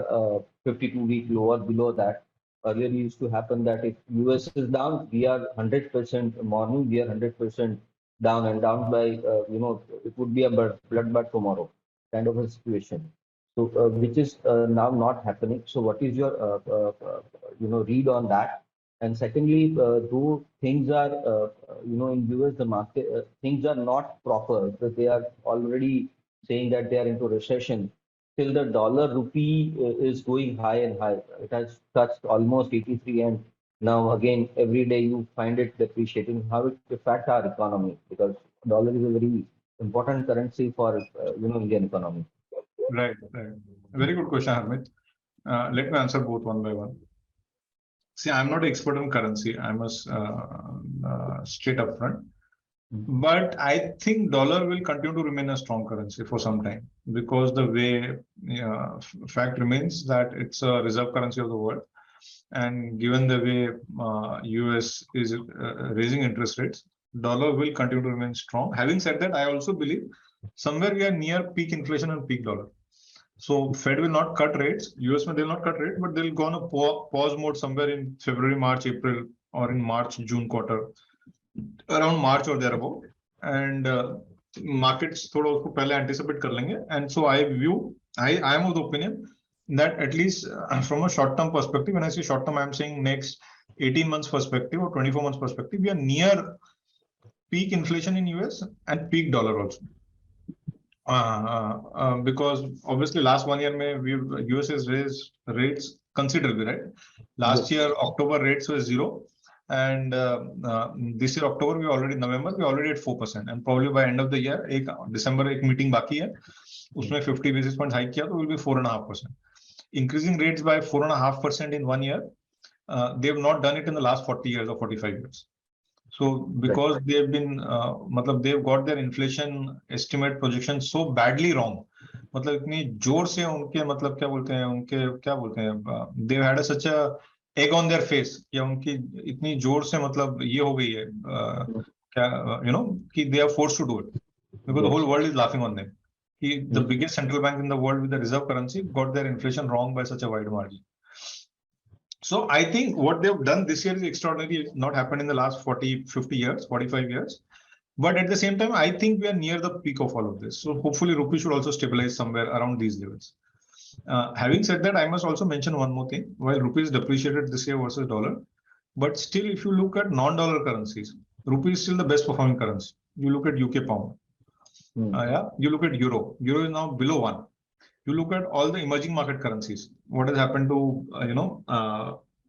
52-week low or below that. Earlier it used to happen that if US is down, we are 100% morning, we are 100% down, and down by it would be a bloodbath tomorrow kind of a situation. So which is now not happening. So what is your read on that? And secondly, though things are in US the market things are not proper, that they are already saying that they are into recession. Till the dollar rupee is going high and high. It has touched almost 83, and now again every day you find it depreciating. How it affects our economy, because dollar is a very important currency for Indian economy. Right. Very good question, Harmit. Let me answer both one by one. See, I'm not an expert on currency. I must straight up front. But I think dollar will continue to remain a strong currency for some time, because the way fact remains that it's a reserve currency of the world, and given the way US is raising interest rates, dollar will continue to remain strong. Having said that, I also believe somewhere we are near peak inflation and peak dollar. So Fed will not cut rates. US they'll not cut rate, but they'll go on a pause mode somewhere in February, March, April, or in March, June quarter, around March or thereabout. And markets थोड़ा उसको पहले anticipate कर लेंगे. And so I am of the opinion that at least from a short-term perspective, when I say short-term, I'm saying next 18 months perspective or 24 months perspective, we are near peak inflation in US and peak dollar also. Because obviously last 1 year US has raised rates considerably, right? Last year October rates were 0, And this year October, November, we already at 4%, and probably by end of the year, December एक meeting बाकी है, उसमें 50 basis points hike किया तो will be 4.5%. Increasing rates by 4.5% in 1 year, they have not done it in the last 40 years or 45 years. So because they've been, they've got their inflation estimate projection so badly wrong. मतलब इतनी जोर से उनके they've had such a egg on their face, या उनकी इतनी जोर से ये हो गई है कि they are forced to do it because the whole world is laughing on them. The biggest central bank in the world with the reserve currency got their inflation wrong by such a wide margin. So I think what they've done this year is extraordinary. It's not happened in the last 40, 50 years, 45 years. But at the same time, I think we are near the peak of all of this. So hopefully rupee should also stabilize somewhere around these levels. Having said that, I must also mention one more thing. While rupee is depreciated this year versus dollar, but still if you look at non-dollar currencies, rupee is still the best performing currency. You look at UK pound. You look at euro. Euro is now below 1. You look at all the emerging market currencies. What has happened to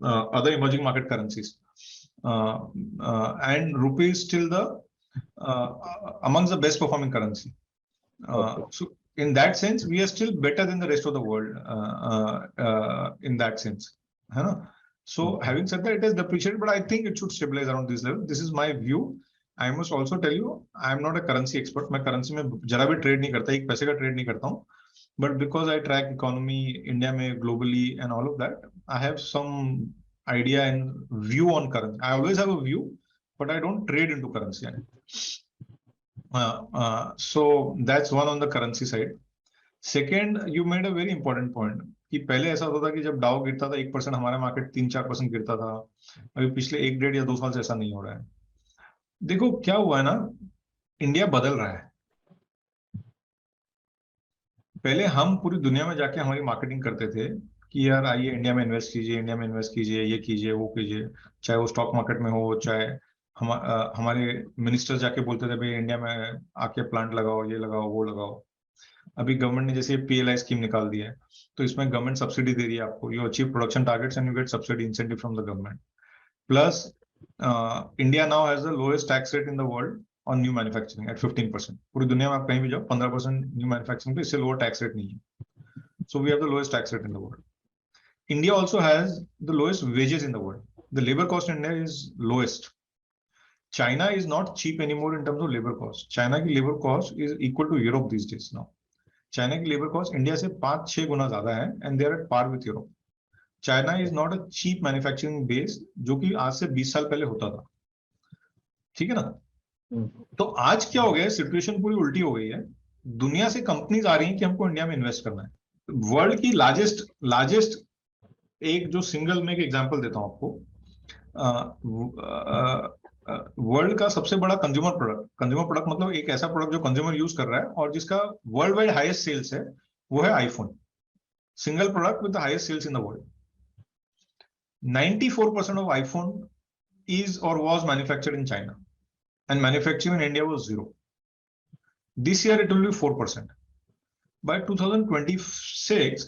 other emerging market currencies, and rupee is still the amongst the best performing currency. So in that sense, we are still better than the rest of the world in that sense. So having said that, it has depreciated, but I think it should stabilize around this level. This is my view. I must also tell you, I am not a currency expert. मैं currency में जरा भी trade नहीं करता, एक पैसे का trade नहीं करता हूँ. But because I track economy, India में globally and all of that, I have some idea and view on currency. I always have a view, but I don't trade into currency. So that's one on the currency side. Second, you made a very important point कि पहले ऐसा होता था कि जब डाउ गिरता था 1%, हमारा मार्केट 3-4% गिरता था. अभी पिछले 1-1.5 या 2 साल से ऐसा नहीं हो रहा है. देखो क्या हुआ है ना, इंडिया बदल रहा है. पहले हम पूरी दुनिया में जाके हमारी मार्केटिंग करते थे कि यार आइए इंडिया में इन्वेस्ट कीजिए, इंडिया में इन्वेस्ट कीजिए, ये कीजिए, वो कीजिए, चाहे वो स्टॉक मार्केट में हो, चाहे हमारे मिनिस्टर जाके बोलते थे भाई इंडिया में आके प्लांट लगाओ, ये लगाओ, वो लगाओ. अभी गवर्नमेंट ने जैसे PLI स्कीम निकाल दी है, तो इसमें गवर्नमेंट सब्सिडी दे रही है आपको. You achieve production targets and you get subsidy incentive from the government. Plus India now has the lowest tax rate in the world on new manufacturing at 15%. पूरी दुनिया में आप कहीं भी जाओ 15% new manufacturing पे, इससे lower tax rate नहीं है. So we have the lowest tax rate in the world. India also has the lowest wages in the world. The labor cost in India is lowest. China is not cheap anymore in terms of labor cost. China की labor cost is equal to Europe these days now. China की labor cost India से 5-6 गुना ज्यादा है, and they are at par with Europe. China is not a cheap manufacturing base, जो कि आज से 20 साल पहले होता था. ठीक है ना? तो आज क्या हो गया, सिचुएशन पूरी उल्टी हो गई है. दुनिया से कंपनीज आ रही हैं कि हमको इंडिया में इन्वेस्ट करना है. वर्ल्ड की लार्जेस्ट एक जो सिंगल में एक एग्जांपल देता हूं आपको. वर्ल्ड का सबसे बड़ा कंज्यूमर प्रोडक्ट मतलब एक ऐसा प्रोडक्ट जो कंज्यूमर यूज कर रहा है और जिसका वर्ल्ड वाइड हाईएस्ट सेल्स है, वो है iPhone. Single product with the highest sales in the world. 94% of iPhone is or was manufactured in China. And manufacturing in India was 0. This year it will be 4%. By 2026,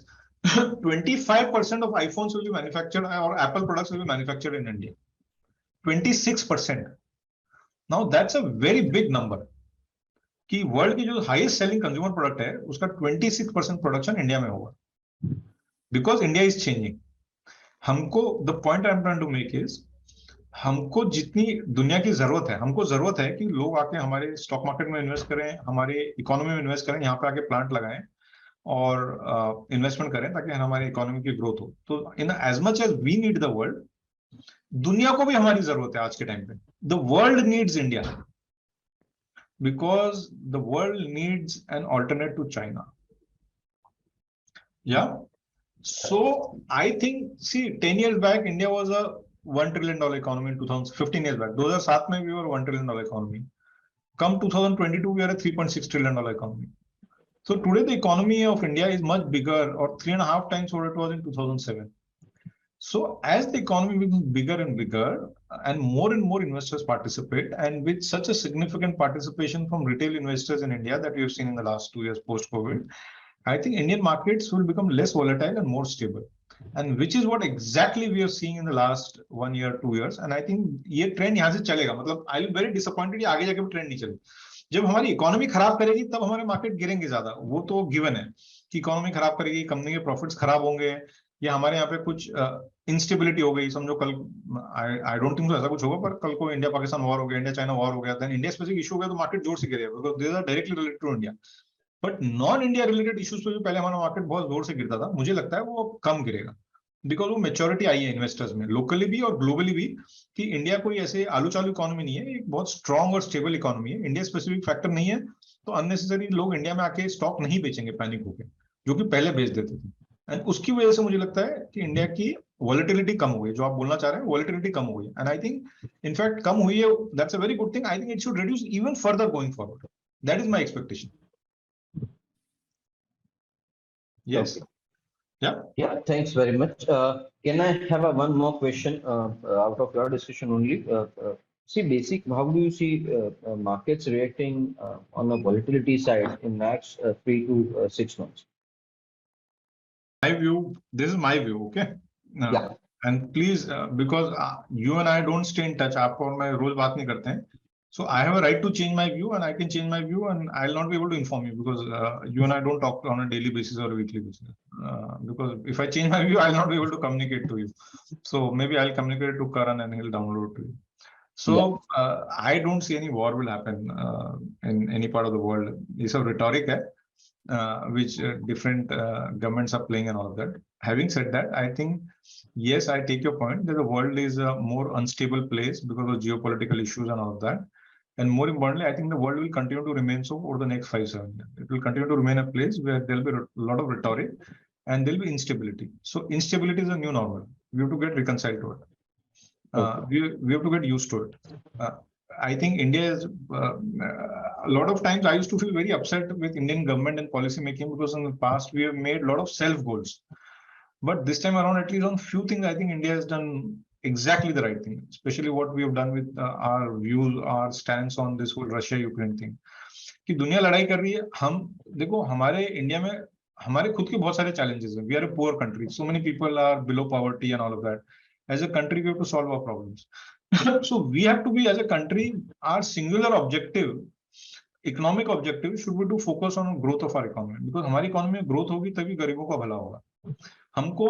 25% of iPhones will be manufactured, or Apple products will be manufactured in India. 26%. Now that's a very big number. कि world की जो highest selling consumer product है, उसका 26% production India में होगा. Because India is changing. हमको, the point I'm trying to make is, हमको जितनी दुनिया की जरूरत है, हमको जरूरत है कि लोग आके हमारे स्टॉक मार्केट में इन्वेस्ट करें, हमारे इकोनॉमी में इन्वेस्ट करें, यहाँ पे आके प्लांट लगाएं और इन्वेस्टमेंट करें ताकि हमारे इकोनॉमी की ग्रोथ हो. तो in as much as we need the world, दुनिया को भी हमारी जरूरत है आज के टाइम पे. The world needs India because the world needs an alternate to China. या so I think, see 10 years back India was a $1 trillion economy in 2015 years back. 2007 में we were $1 trillion economy. Come 2022, we are a $3.6 trillion economy. So today the economy of India is much bigger, or 3.5 times what it was in 2007. So as the economy becomes bigger and bigger, and more investors participate, and with such a significant participation from retail investors in India that we have seen in the last 2 years post-COVID, I think Indian markets will become less volatile and more stable. and which is what exactly we are seeing in the last 1 year, 2 years. And I think ये trend यहाँ से चलेगा, मतलब I am very disappointed आगे जाके भी trend नहीं चले. जब हमारी इकोनॉमी खराब करेगी तब हमारे मार्केट गिरेंगे ज्यादा, वो तो गिवन है कि इकोनॉमी खराब करेगी, कंपनी के प्रॉफिट्स खराब होंगे, या हमारे यहाँ पे कुछ इंस्टेबिलिटी हो गई, समझो कल आई डोंट थिंक ऐसा कुछ होगा, पर कल को इंडिया पाकिस्तान वॉर हो गया, इंडिया चाइना वॉर हो गया, देन इंडिया स्पेसिफिक इशू हो गया तो मार्केट जोर से गिरेगा, because they are directly related to India. But non India related issues पे भी पहले हमारा मार्केट बहुत जोर से गिरता था, मुझे लगता है वो अब कम गिरेगा, बिकॉज वो मेच्योरिटी आई है इन्वेस्टर्स में, लोकली भी और ग्लोबली भी, कि इंडिया कोई ऐसे आलू चालू इकोनॉमी नहीं है, एक बहुत स्ट्रॉन्ग और स्टेबल इकोनॉमी है, इंडिया स्पेसिफिक फैक्टर नहीं है, तो अननेसेसरी लोग इंडिया में आके स्टॉक नहीं बेचेंगे पैनिक होके, जो कि पहले बेच देते थे. एंड उसकी वजह से मुझे लगता है कि इंडिया की वॉलेटिलिटी कम हो गई, जो आप बोलना चाह रहे हैं, वॉलेटिलिटी कम हो गई, एंड आई थिंक इनफैक्ट कम हुई है, that's a very good thing. I think it should reduce even further going forward. That is my expectation. Yes. Okay. Yeah. Yeah, thanks very much. Can I have one more question out of your discussion only? See, how do you see markets reacting on the volatility side in next 3 to 6 months? My view, this is my view, okay? Yeah. And please, because you and I don't stay in touch, आप और मैं रोज बात नहीं करते हैं, so I have a right to change my view, and I can change my view, and I'll not be able to inform you, because you and I don't talk on a daily basis or a weekly basis. Because if I change my view, I'll not be able to communicate to you. So maybe I'll communicate to Karan and he'll download to you. So I don't see any war will happen in any part of the world. It's a rhetoric which different governments are playing and all of that. Having said that, I think, yes, I take your point that the world is a more unstable place because of geopolitical issues and all of that. And more importantly, I think the world will continue to remain so over the next 5-7 years. It will continue to remain a place where there'll be a lot of rhetoric and there'll be instability. So instability is a new normal. We have to get reconciled to it. We have to get used to it. I think India is a lot of times I used to feel very upset with Indian government and policy making, because in the past we have made a lot of self goals. But this time around, at least on few things, I think India has done exactly the right thing, especially what we have done with our views, our stance on this whole Russia-Ukraine thing. कि दुनिया लड़ाई कर रही है, हम देखो हमारे India में हमारे खुद के बहुत सारे challenges हैं. We are a poor country. So many people are below poverty and all of that. As a country, we have to solve our problems. So we have to be, as a country, our singular objective, economic objective, should be to focus on growth of our economy. Because हमारी economy में growth होगी तभी गरीबों का भला होगा. हमको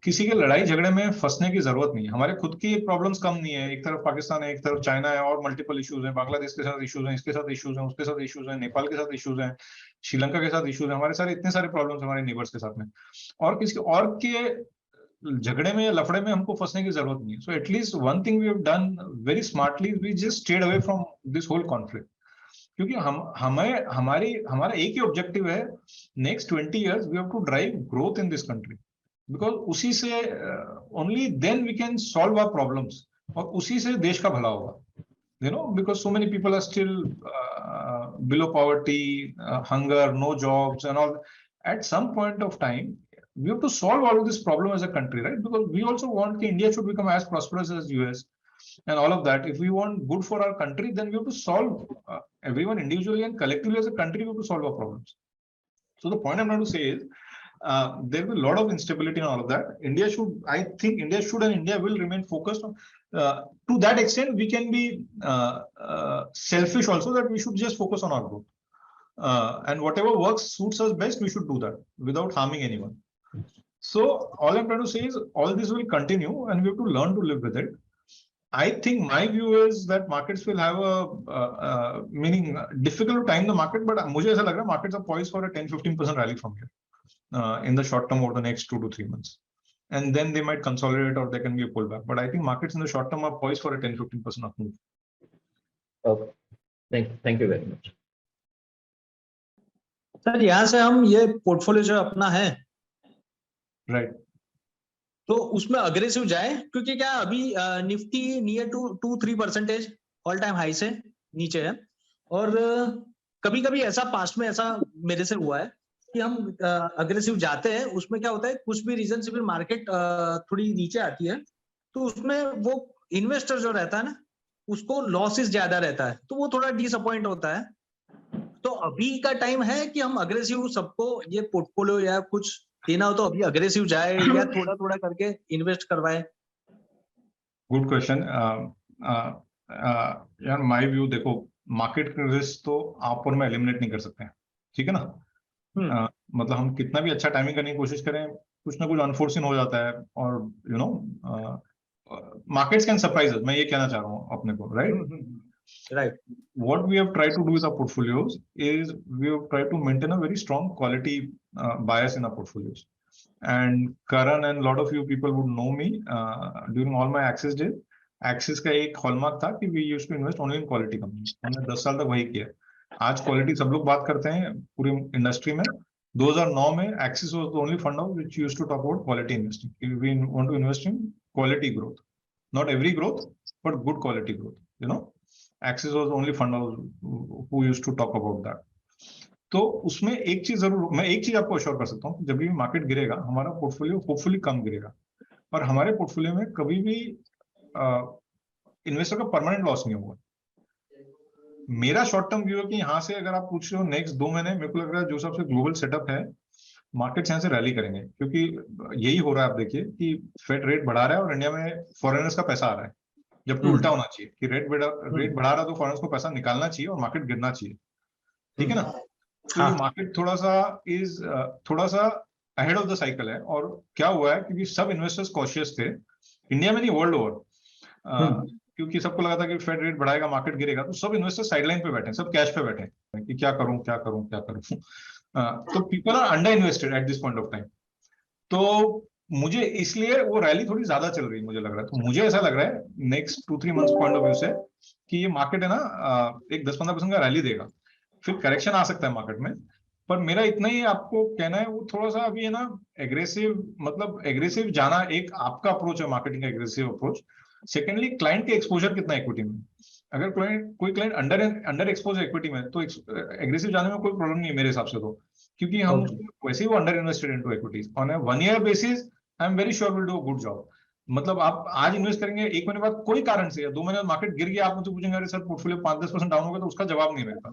किसी के लड़ाई झगड़े में फंसने की जरूरत नहीं है. हमारे खुद की प्रॉब्लम्स कम नहीं है. एक तरफ पाकिस्तान है, एक तरफ चाइना है, और मल्टीपल इश्यूज हैं. बांग्लादेश के साथ इश्यूज हैं, इसके साथ इश्यूज हैं, उसके साथ इश्यूज हैं, नेपाल के साथ इश्यूज हैं, श्रीलंका के साथ इश्यूज हैं. हमारे सारे इतने सारे प्रॉब्लम्स हमारे नेबर्स के साथ में, और किसी और के झगड़े में या लफड़े में हमको फंसने की जरूरत नहीं है. So at least one thing we have done very smartly, we just stayed away from this whole conflict. क्योंकि हमारा एक ही ऑब्जेक्टिव है, next 20 years we have to drive growth in this country, because उसी से only then we can solve our problems, और उसी से देश का भला होगा. You know, because so many people are still below poverty, hunger, no jobs and all. At some point of time, we have to solve all of this problem as a country, right? Because we also want that India should become as prosperous as US and all of that. If we want good for our country, then we have to solve everyone individually and collectively as a country, we have to solve our problems. So the point I'm trying to say is, there will be a lot of instability and all of that. I think India should and India will remain focused on, to that extent, we can be selfish also, that we should just focus on our growth. And whatever works, suits us best, we should do that without harming anyone. So all I'm trying to say is all this will continue and we have to learn to live with it. I think my view is that markets will have a meaning difficult to time the market, but मुझे ऐसा लग रहा है markets are poised for a 10-15% rally from here in the short term over the next 2 to 3 months, and then they might consolidate or there can be a pullback. But I think markets in the short term are poised for a 10-15% up move. Okay, thank you very much. Sir यहाँ से हम ये portfolio जो अपना है, Right. तो उसमें aggressive जाए, क्योंकि क्या अभी Nifty near to 2-3% all time high से नीचे है, और कभी कभी ऐसा पास्ट में ऐसा मेरे से हुआ है कि हम अग्रेसिव जाते हैं, उसमें क्या होता है कुछ भी रीजन से फिर मार्केट थोड़ी नीचे आती है, तो उसमें वो इन्वेस्टर जो रहता है ना, उसको लॉसेस ज्यादा रहता है, तो वो थोड़ा डिसअपॉइंट होता है. तो अभी का टाइम है कि हम अग्रेसिव सबको ये पोर्टफोलियो या कुछ देना हो तो अभी अग्रेसिव जाए या थोड़ा थोड़ा करके इन्वेस्ट करवाए? Good question. यार माय व्यू देखो, मार्केट रिस्क तो आप और मैं एलिमिनेट नहीं कर सकते हैं, ठीक है ना। मतलब हम कितना भी अच्छा टाइमिंग करने की कोशिश करें, कुछ ना कुछ अनफोर्सिन हो जाता है, और you know markets can surprise us, मैं ये कहना चाह रहा हूँ अपने को, right. Right. What we have tried to do with our portfolios is we have tried to maintain a very strong quality bias in our portfolios. And Karan and a lot of you people would know me during all my Axis days. Axis का एक hallmark था कि we used to invest only in quality companies. हमने 10 साल तक वही किया। आज क्वालिटी सब लोग बात करते हैं पूरी इंडस्ट्री में। 2009 में Axis was the only fund house which used to talk about quality investing. We want to invest in quality growth, not every growth, but good quality growth. You know, Axis was the only fund house who used to talk about that. तो उसमें एक चीज जरूर, मैं एक चीज आपको assure कर सकता हूँ, जब भी मार्केट गिरेगा हमारा पोर्टफोलियो होपफुली कम गिरेगा, और हमारे पोर्टफोलियो में कभी भी इन्वेस्टर का परमानेंट लॉस नहीं होगा। मेरा शॉर्ट टर्म व्यू है कि यहाँ से अगर आप पूछ रहे हो नेक्स्ट 2 महीने, मेरे को लग रहा है जो सबसे ग्लोबल सेटअप है, मार्केट यहाँ से रैली करेंगे, क्योंकि यही हो रहा है। आप देखिए कि फेड रेट बढ़ा रहा है और इंडिया में फॉरेनर्स का पैसा आ रहा है, जबकि उल्टा होना चाहिए कि रेट बढ़ा रहा है तो फॉरेनर्स को पैसा निकालना चाहिए और मार्केट गिरना चाहिए, ठीक है ना। तो ये मार्केट थोड़ा सा अहेड ऑफ द साइकिल है। और क्या हुआ है, क्योंकि सब इन्वेस्टर्स कॉशियस थे, इंडिया में नहीं वर्ल्ड ओवर, क्योंकि सबको लगा था कि फेड रेट बढ़ाएगा मार्केट गिरेगा, तो सब इन्वेस्टर्स साइडलाइन पे बैठे, सब कैश पे बैठे कि क्या करूं क्या करूं क्या करूं। तो people are under invested at this point of time. तो मुझे इसलिए वो रैली थोड़ी ज्यादा चल रही है, मुझे लग रहा है। तो मुझे ऐसा लग रहा है next 2-3 months point of view से कि ये मार्केट है ना, एक 10-15% का रैली देगा, फिर करेक्शन आ सकता है मार्केट में। पर मेरा इतना ही आपको कहना है, वो थोड़ा सा अभी है ना एग्रेसिव, मतलब एग्रेसिव जाना एक आपका अप्रोच है, मार्केटिंग का एग्रेसिव अप्रोच। सेकेंडली, क्लाइंट के एक्सपोजर कितना इक्विटी में, अगर कोई क्लाइंट अंडर एक्सपोज है इक्विटी में, तो एग्रेसिव जाने में कोई प्रॉब्लम नहीं है मेरे हिसाब से, तो क्योंकि हम वैसे ही वो under invested into equities on A 1 year basis. I am very sure will do a good job. मतलब आप आज इन्वेस्ट करेंगे, 1 महीने बाद कोई कारण से या 2 महीने बाद मार्केट गिर गया, आप मुझसे पूछेंगे अरे सर पोर्टफोलियो 5-10% डाउन हो गया, तो उसका जवाब नहीं रहेगा।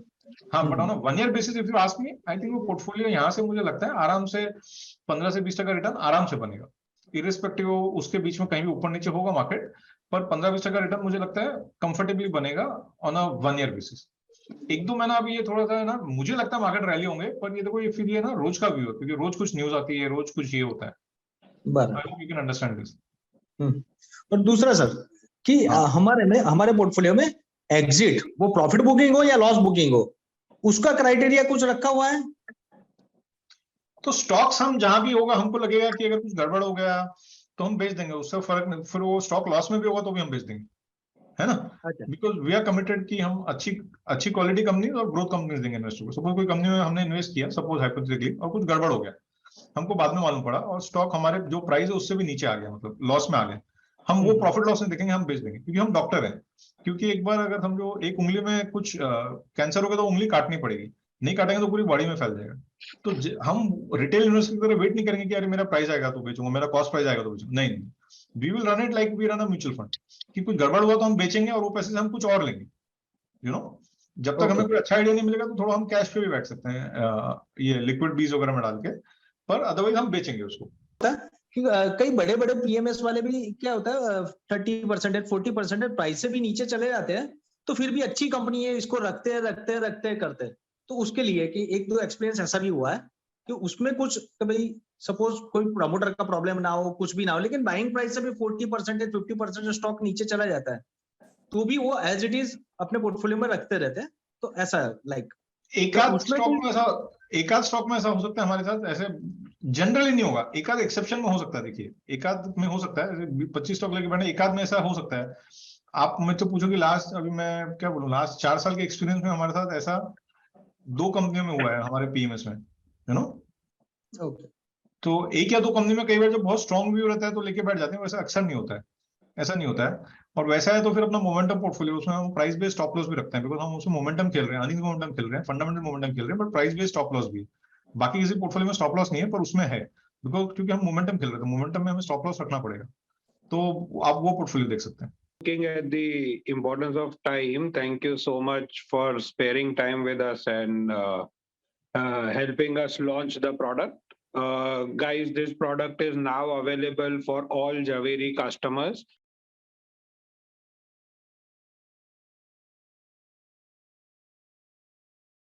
हाँ, but on 1 year basis if you ask me, I think वो पोर्टफोलियो यहाँ से मुझे लगता है आराम से 15 से 20% रिटर्न आराम से बनेगा, इरिस्पेक्टिव उसके बीच में कहीं भी ऊपर नीचे होगा मार्केट, पर 15-20% रिटर्न मुझे लगता है कंफर्टेबली बनेगा ऑन अ 1 ईयर बेसिस। 1-2 महीना अभी ये थोड़ा सा है ना, मुझे लगता है मार्केट रैली होंगे, पर ये देखो ये फिर ये ना रोज का व्यू है, क्योंकि रोज कुछ न्यूज आती है, रोज कुछ ये होता है। बराबर। You can understand this. और दूसरा सर कि हमारे पोर्टफोलियो में एग्जिट वो प्रॉफिट बुकिंग हो या लॉस बुकिंग हो, उसका क्राइटेरिया कुछ रखा हुआ है? तो स्टॉक्स हम जहां भी होगा, हमको लगेगा कि अगर कुछ गड़बड़ हो गया तो हम बेच देंगे, उससे फर्क नहीं। फिर वो स्टॉक लॉस में भी होगा तो भी हम बेच देंगे, है ना। बिकॉज वी आर कमिटेड कि हम अच्छी क्वालिटी कंपनी और ग्रोथ कंपनीज देंगे इन्वेस्टर को। सपोज कोई कंपनी में हमने इन्वेस्ट किया, सपोज हाइपोथेटिकली, और कुछ गड़बड़ हो गया, हमको बाद में मालूम पड़ा और स्टॉक हमारे जो प्राइस है उससे भी नीचे आ गया, मतलब लॉस में आ गया, हम वो प्रॉफिट लॉस नहीं देखेंगे, हम बेच देंगे, क्योंकि हम डॉक्टर हैं। क्योंकि एक बार अगर समझो एक उंगली में कुछ कैंसर हो गया तो उंगली काटनी पड़ेगी, नहीं काटेंगे तो पूरी बॉडी में फैल जाएगा। तो हम रिटेल इन्वेस्टर की तरह वेट नहीं करेंगे कि अरे मेरा प्राइस आएगा तो बेचूंगा, मेरा कॉस्ट प्राइस आएगा तो बेचूंगा, नहीं। We will run it like we run a mutual fund, कि कुछ गड़बड़ हुआ तो हम बेचेंगे और वो पैसे से हम कुछ और लेंगे, यू नो। जब तक हमें कोई अच्छा आइडिया नहीं मिलेगा तो थोड़ा हम कैश पे भी बैठ सकते हैं, ये लिक्विड बीज वगैरह में डाल के, पर अदरवाइज हम बेचेंगे उसको। कई बड़े बड़े पीएमएस वाले भी क्या होता है 30% 40% प्राइस से भी नीचे चले जाते हैं, तो फिर भी अच्छी कंपनी है, इसको रखते करते। तो उसके लिए कि 1-2 एक्सपीरियंस ऐसा भी हुआ है कि उसमें कुछ भाई सपोज कोई प्रमोटर का प्रॉब्लम ना हो, कुछ भी ना हो, लेकिन बाइंग प्राइस से भी 40% 50% स्टॉक नीचे चला जाता है, तो भी वो एज इट इज अपने पोर्टफोलियो में रखते रहते हैं। तो ऐसा लाइक एक आध स्टॉक में ऐसा हो सकता है हमारे साथ, ऐसे जनरली नहीं होगा, एक आध एक्सेप्शन में हो सकता है। देखिए एक आध में हो सकता है, 25 स्टॉक लेके बैठे, एक आध में ऐसा हो सकता है। आप मुझे तो पूछो कि लास्ट, अभी मैं क्या बोलूं, लास्ट 4 साल के एक्सपीरियंस में हमारे साथ ऐसा 2 कंपनियों में हुआ है हमारे पीएमएस में, यू नो। तो 1 या 2 कंपनी में कई बार जब बहुत स्ट्रॉन्ग व्यू रहता है तो लेके बैठ जाते हैं, वैसा अक्सर नहीं होता है, ऐसा नहीं होता है। और वैसा है तो फिर अपना मोमेंटम पोर्टफोलियो, उसमें हम प्राइस बेस्ड स्टॉप लॉस भी रखते हैं, बिकॉज हम उसमें मोमेंटम खेल रहे हैं, अर्निंग मोमेंटम खेल रहे हैं, फंडामेंटल मोमेंटम खेल रहे हैं, but price based stop loss भी। बाकी किसी पोर्टफोलियो में स्टॉप लॉस नहीं है, पर उसमें है, बिकॉज क्योंकि हम मोमेंटम खेल रहे हैं, तो मोमेंटम में हमें स्टॉप लॉस रखना पड़ेगा। तो आप वो पोर्टफोलियो देख सकते हैं। Looking at the importance of time, thank you so much for sparing time with us and helping us launch the product. guys, this product is now available for all Javeri customers.